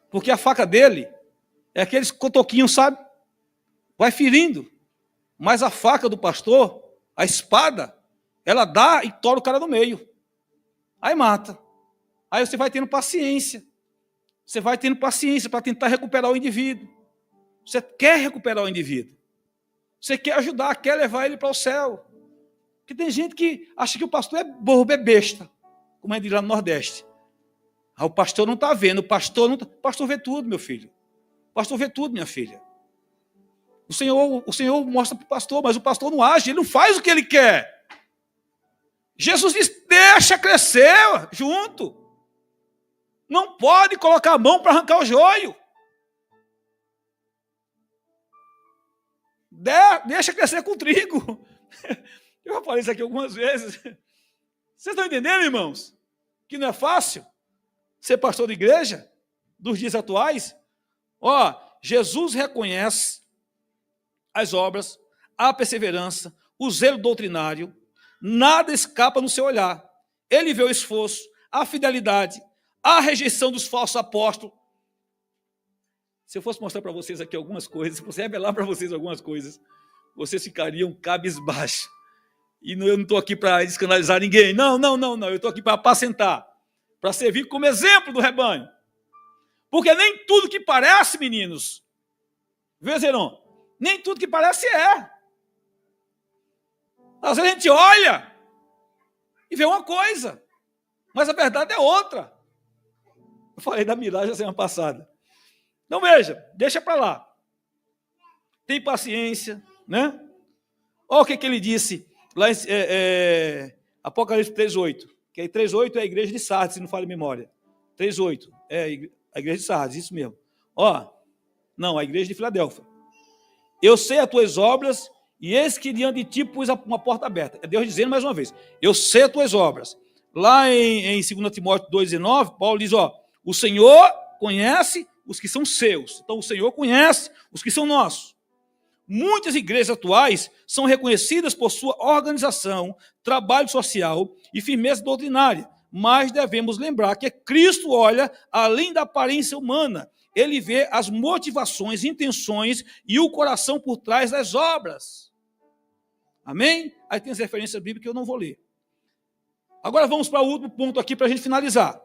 Porque a faca dele é aqueles cotoquinhos, sabe? Vai ferindo. Mas a faca do pastor, a espada, ela dá e tora o cara no meio. Aí mata. Aí você vai tendo paciência. Você vai tendo paciência para tentar recuperar o indivíduo. Você quer recuperar o indivíduo. Você quer ajudar, quer levar ele para o céu. Porque tem gente que acha que o pastor é bobo, é besta, como é de lá no Nordeste. Ah, o pastor não está vendo, o pastor não tá... O pastor vê tudo, meu filho. O pastor vê tudo, minha filha. O Senhor mostra para o pastor, mas o pastor não age, ele não faz o que ele quer. Jesus diz, deixa crescer junto. Não pode colocar a mão para arrancar o joio. Deixa crescer com o trigo. Eu já falei isso aqui algumas vezes. Vocês estão entendendo, irmãos? Que não é fácil ser pastor de igreja dos dias atuais. Ó, Jesus reconhece as obras, a perseverança, o zelo doutrinário. Nada escapa no seu olhar. Ele vê o esforço, a fidelidade, a rejeição dos falsos apóstolos. Se eu fosse mostrar para vocês aqui algumas coisas, se eu fosse revelar para vocês algumas coisas, vocês ficariam cabisbaixos. E eu não estou aqui para escandalizar ninguém. Não. Eu estou aqui para apacentar, para servir como exemplo do rebanho. Porque nem tudo que parece, meninos, vê, Zeron, nem tudo que parece é. Às vezes a gente olha e vê uma coisa, mas a verdade é outra. Eu falei da miragem a semana passada. Então veja, deixa para lá. tem paciência, né? Olha o que ele disse lá em Apocalipse 3:8, que aí 3:8 é a igreja de Sardes, se não falha a memória. 3:8 é a igreja de Sardes, isso mesmo. Não, a igreja de Filadélfia. Eu sei as tuas obras, e eis que diante de ti pus uma porta aberta. É Deus dizendo mais uma vez, eu sei as tuas obras. Lá em 2 Timóteo 2:19, Paulo diz, o Senhor conhece os que são seus. Então o Senhor conhece os que são nossos. Muitas igrejas atuais são reconhecidas por sua organização, trabalho social e firmeza doutrinária, mas devemos lembrar que Cristo olha além da aparência humana. Ele vê as motivações, intenções e o coração por trás das obras. Amém? Aí tem as referências bíblicas que eu não vou ler. Agora vamos para o último ponto aqui para a gente finalizar.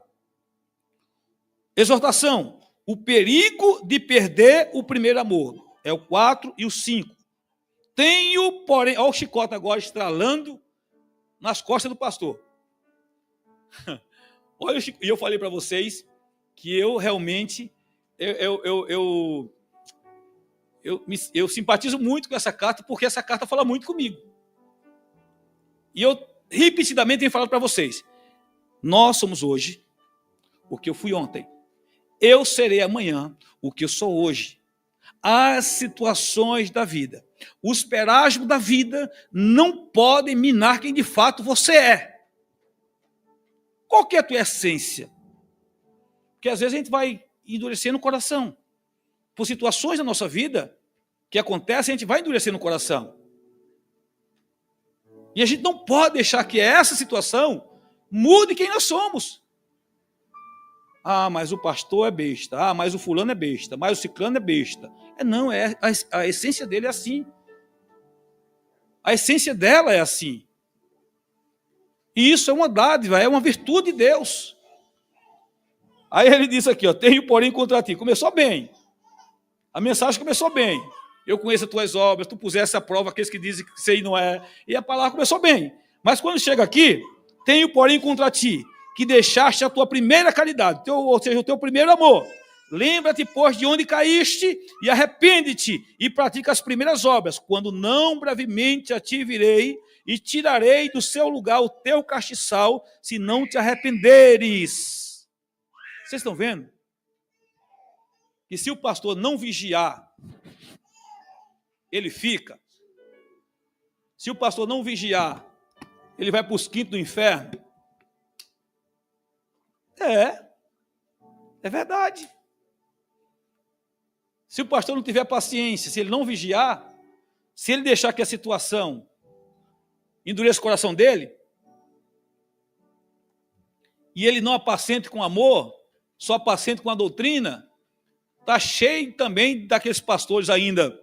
Exortação. O perigo de perder o primeiro amor. É o 4 e o 5. Tenho, porém... Olha o chicote agora estralando nas costas do pastor. Olha, e eu falei para vocês que eu realmente... Eu simpatizo muito com essa carta, porque essa carta fala muito comigo. E eu repetidamente tenho falado para vocês, nós somos hoje o que eu fui ontem. Eu serei amanhã o que eu sou hoje. As situações da vida, os perágicos da vida não podem minar quem de fato você é. Qual que é a tua essência? Porque às vezes a gente vai endurecendo o coração. Por situações da nossa vida que acontecem, a gente vai endurecendo o coração. E a gente não pode deixar que essa situação mude quem nós somos. Mas o pastor é besta. Mas o fulano é besta. Mas o ciclano é besta. Não, a essência dele é assim. A essência dela é assim. E isso é uma dádiva, é uma virtude de Deus. Aí ele disse aqui, tenho porém contra ti. Começou bem. A mensagem começou bem. Eu conheço as tuas obras, tu pusesse à prova aqueles que dizem que isso aí não é. E a palavra começou bem. Mas quando chega aqui, tenho porém contra ti, que deixaste a tua primeira caridade, ou seja, o teu primeiro amor. Lembra-te, pois, de onde caíste e arrepende-te e pratica as primeiras obras, quando não brevemente a ti virei e tirarei do seu lugar o teu castiçal, se não te arrependeres. Vocês estão vendo? Que se o pastor não vigiar, ele fica. Se o pastor não vigiar, ele vai para os quintos do inferno. É verdade. Se o pastor não tiver paciência, se ele não vigiar, se ele deixar que a situação endureça o coração dele, e ele não apacente com amor, só apacente com a doutrina, está cheio também daqueles pastores ainda,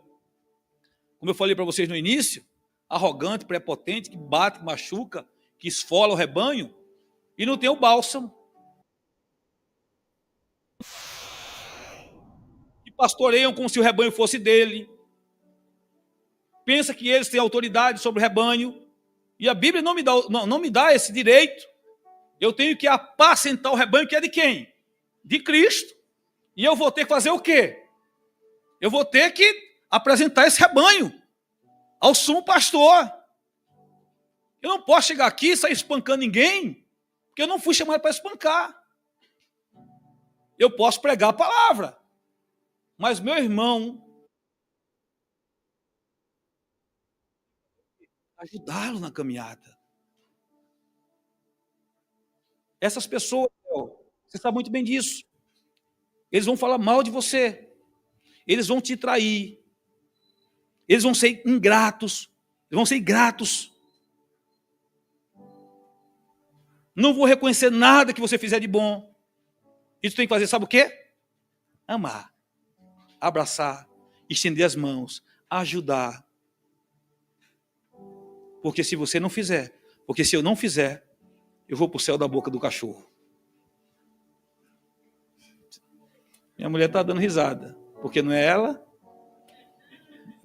como eu falei para vocês no início, arrogante, prepotente, que bate, que machuca, que esfola o rebanho, e não tem o bálsamo. Que pastoreiam como se o rebanho fosse dele. Pensa que eles têm autoridade sobre o rebanho. E a Bíblia não me dá esse direito. Eu tenho que apacentar o rebanho, que é de quem? De Cristo. E eu vou ter que fazer o quê? Eu vou ter que apresentar esse rebanho ao sumo pastor. Eu não posso chegar aqui e sair espancando ninguém, porque eu não fui chamado para espancar. Eu posso pregar a palavra, mas meu irmão, ajudá-lo na caminhada. Essas pessoas, você sabe muito bem disso, eles vão falar mal de você, eles vão te trair, eles vão ser ingratos, eles vão ser ingratos. Não vou reconhecer nada que você fizer de bom. E tu tem que fazer, sabe o quê? Amar, abraçar, estender as mãos, ajudar. Porque se você não fizer, porque se eu não fizer, eu vou para o céu da boca do cachorro. Minha mulher está dando risada, porque não é ela?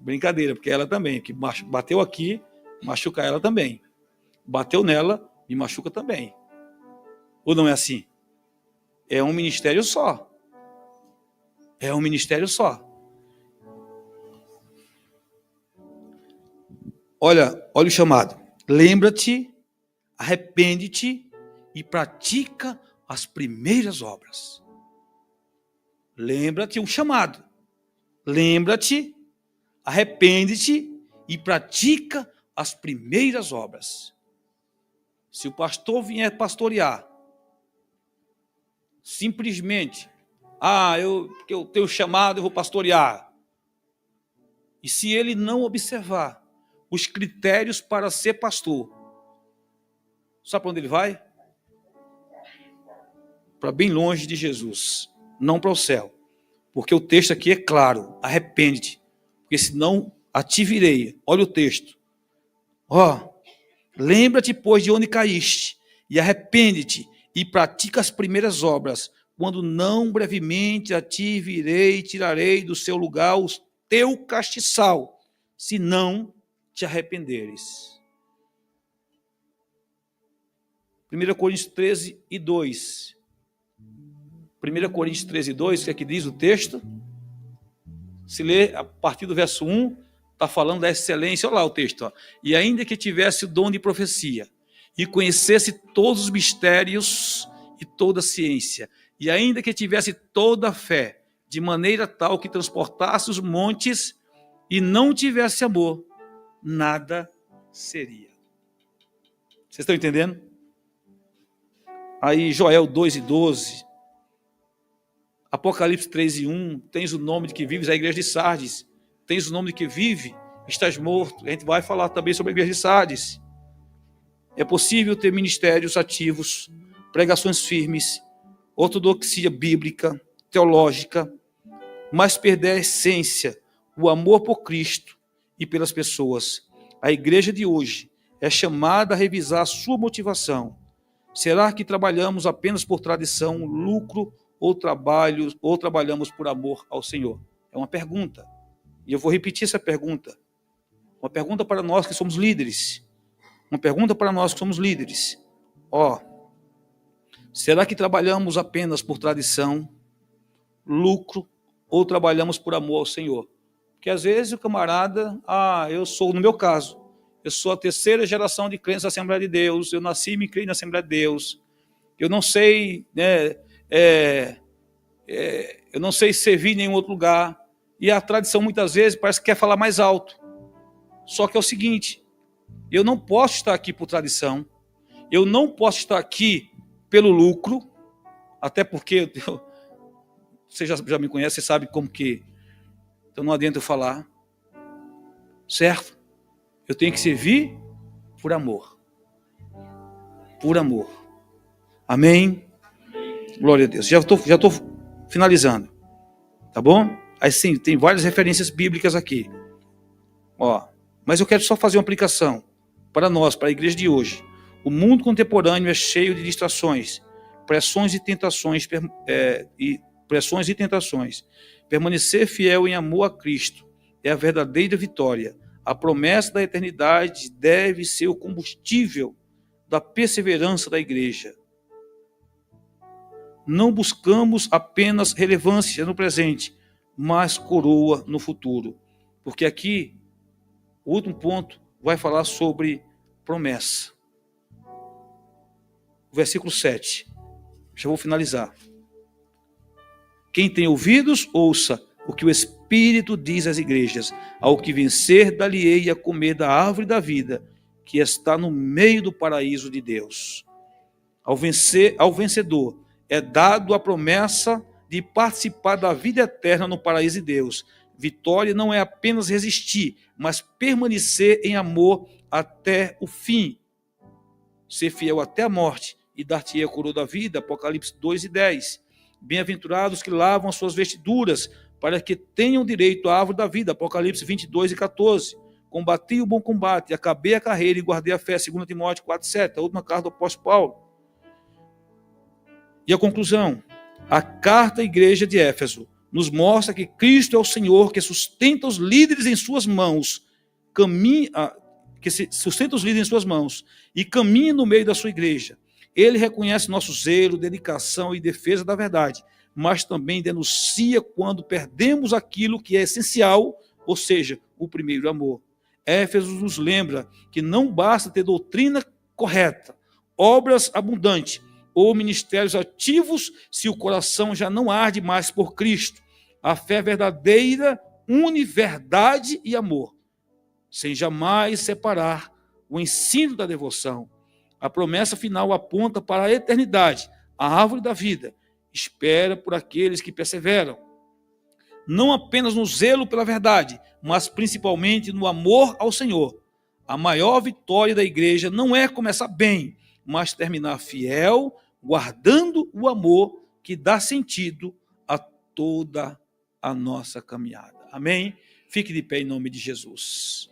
Brincadeira, porque ela também, que bateu aqui, machuca ela também. Bateu nela, me machuca também. Ou não é assim? É um ministério só. É um ministério só. Olha o chamado. Lembra-te, arrepende-te e pratica as primeiras obras. Lembra-te, um chamado. Lembra-te, arrepende-te e pratica as primeiras obras. Se o pastor vier pastorear, simplesmente, eu tenho chamado, eu vou pastorear. E se ele não observar os critérios para ser pastor, sabe para onde ele vai? Para bem longe de Jesus, não para o céu. Porque o texto aqui é claro, arrepende-te, porque senão a ti virei. Olha o texto. Lembra-te, pois, de onde caíste, e arrepende-te, e pratica as primeiras obras, quando não brevemente a ti virei e tirarei do seu lugar o teu castiçal, se não te arrependeres. 1 Coríntios 13 e 2. 1 Coríntios 13 e 2, que é que diz o texto? Se lê a partir do verso 1, está falando da excelência. Olha lá o texto. E ainda que tivesse o dom de profecia, e conhecesse todos os mistérios e toda a ciência, e ainda que tivesse toda a fé, de maneira tal que transportasse os montes, e não tivesse amor, nada seria. Vocês estão entendendo? Aí Joel 2 e 12, Apocalipse 3 e 1, tens o nome de que vives, a igreja de Sardes, tens o nome de que vive, estás morto. A gente vai falar também sobre a igreja de Sardes. É possível ter ministérios ativos, pregações firmes, ortodoxia bíblica, teológica, mas perder a essência, o amor por Cristo e pelas pessoas. A igreja de hoje é chamada a revisar a sua motivação. Será que trabalhamos apenas por tradição, lucro ou trabalhamos por amor ao Senhor? É uma pergunta. E eu vou repetir essa pergunta. Uma pergunta para nós que somos líderes. Uma pergunta para nós que somos líderes. Será que trabalhamos apenas por tradição, lucro ou trabalhamos por amor ao Senhor? Porque às vezes o camarada, no meu caso, eu sou a terceira geração de crentes da Assembleia de Deus, eu nasci e me criei na Assembleia de Deus, eu não sei, eu não sei servir em nenhum outro lugar, e a tradição muitas vezes parece que quer falar mais alto. Só que é o seguinte, eu não posso estar aqui por tradição, eu não posso estar aqui pelo lucro, até porque você já me conhece, você sabe como que, então não adianta eu falar, certo? Eu tenho que servir por amor. Por amor. Amém? Glória a Deus. Já estou finalizando. Tá bom? Aí sim, tem várias referências bíblicas aqui. Mas eu quero só fazer uma aplicação para nós, para a igreja de hoje. O mundo contemporâneo é cheio de distrações, pressões e tentações. Permanecer fiel em amor a Cristo é a verdadeira vitória. A promessa da eternidade deve ser o combustível da perseverança da igreja. Não buscamos apenas relevância no presente, mas coroa no futuro. Porque aqui, o último ponto vai falar sobre promessa. Versículo 7. Já vou finalizar. Quem tem ouvidos, ouça o que o Espírito diz às igrejas. Ao que vencer, dar-lhe-ei a comer da árvore da vida, que está no meio do paraíso de Deus. Ao vencedor é dado a promessa de participar da vida eterna no paraíso de Deus. Vitória não é apenas resistir, mas permanecer em amor até o fim. Ser fiel até a morte e dar-te-ei a coroa da vida. Apocalipse 2 e 10. Bem-aventurados que lavam as suas vestiduras, para que tenham direito à árvore da vida. Apocalipse 22 e 14. Combati o bom combate, acabei a carreira e guardei a fé. 2 Timóteo 4, 7. A última carta do apóstolo Paulo. E a conclusão. A carta à igreja de Éfeso nos mostra que Cristo é o Senhor que sustenta os líderes em suas mãos, e caminha no meio da sua igreja. Ele reconhece nosso zelo, dedicação e defesa da verdade, mas também denuncia quando perdemos aquilo que é essencial, ou seja, o primeiro amor. Éfeso nos lembra que não basta ter doutrina correta, obras abundantes ou ministérios ativos se o coração já não arde mais por Cristo. A fé verdadeira une verdade e amor, sem jamais separar o ensino da devoção. A promessa final aponta para a eternidade, a árvore da vida. Espera por aqueles que perseveram, não apenas no zelo pela verdade, mas principalmente no amor ao Senhor. A maior vitória da igreja não é começar bem, mas terminar fiel, guardando o amor que dá sentido a toda a nossa caminhada. Amém? Fique de pé em nome de Jesus.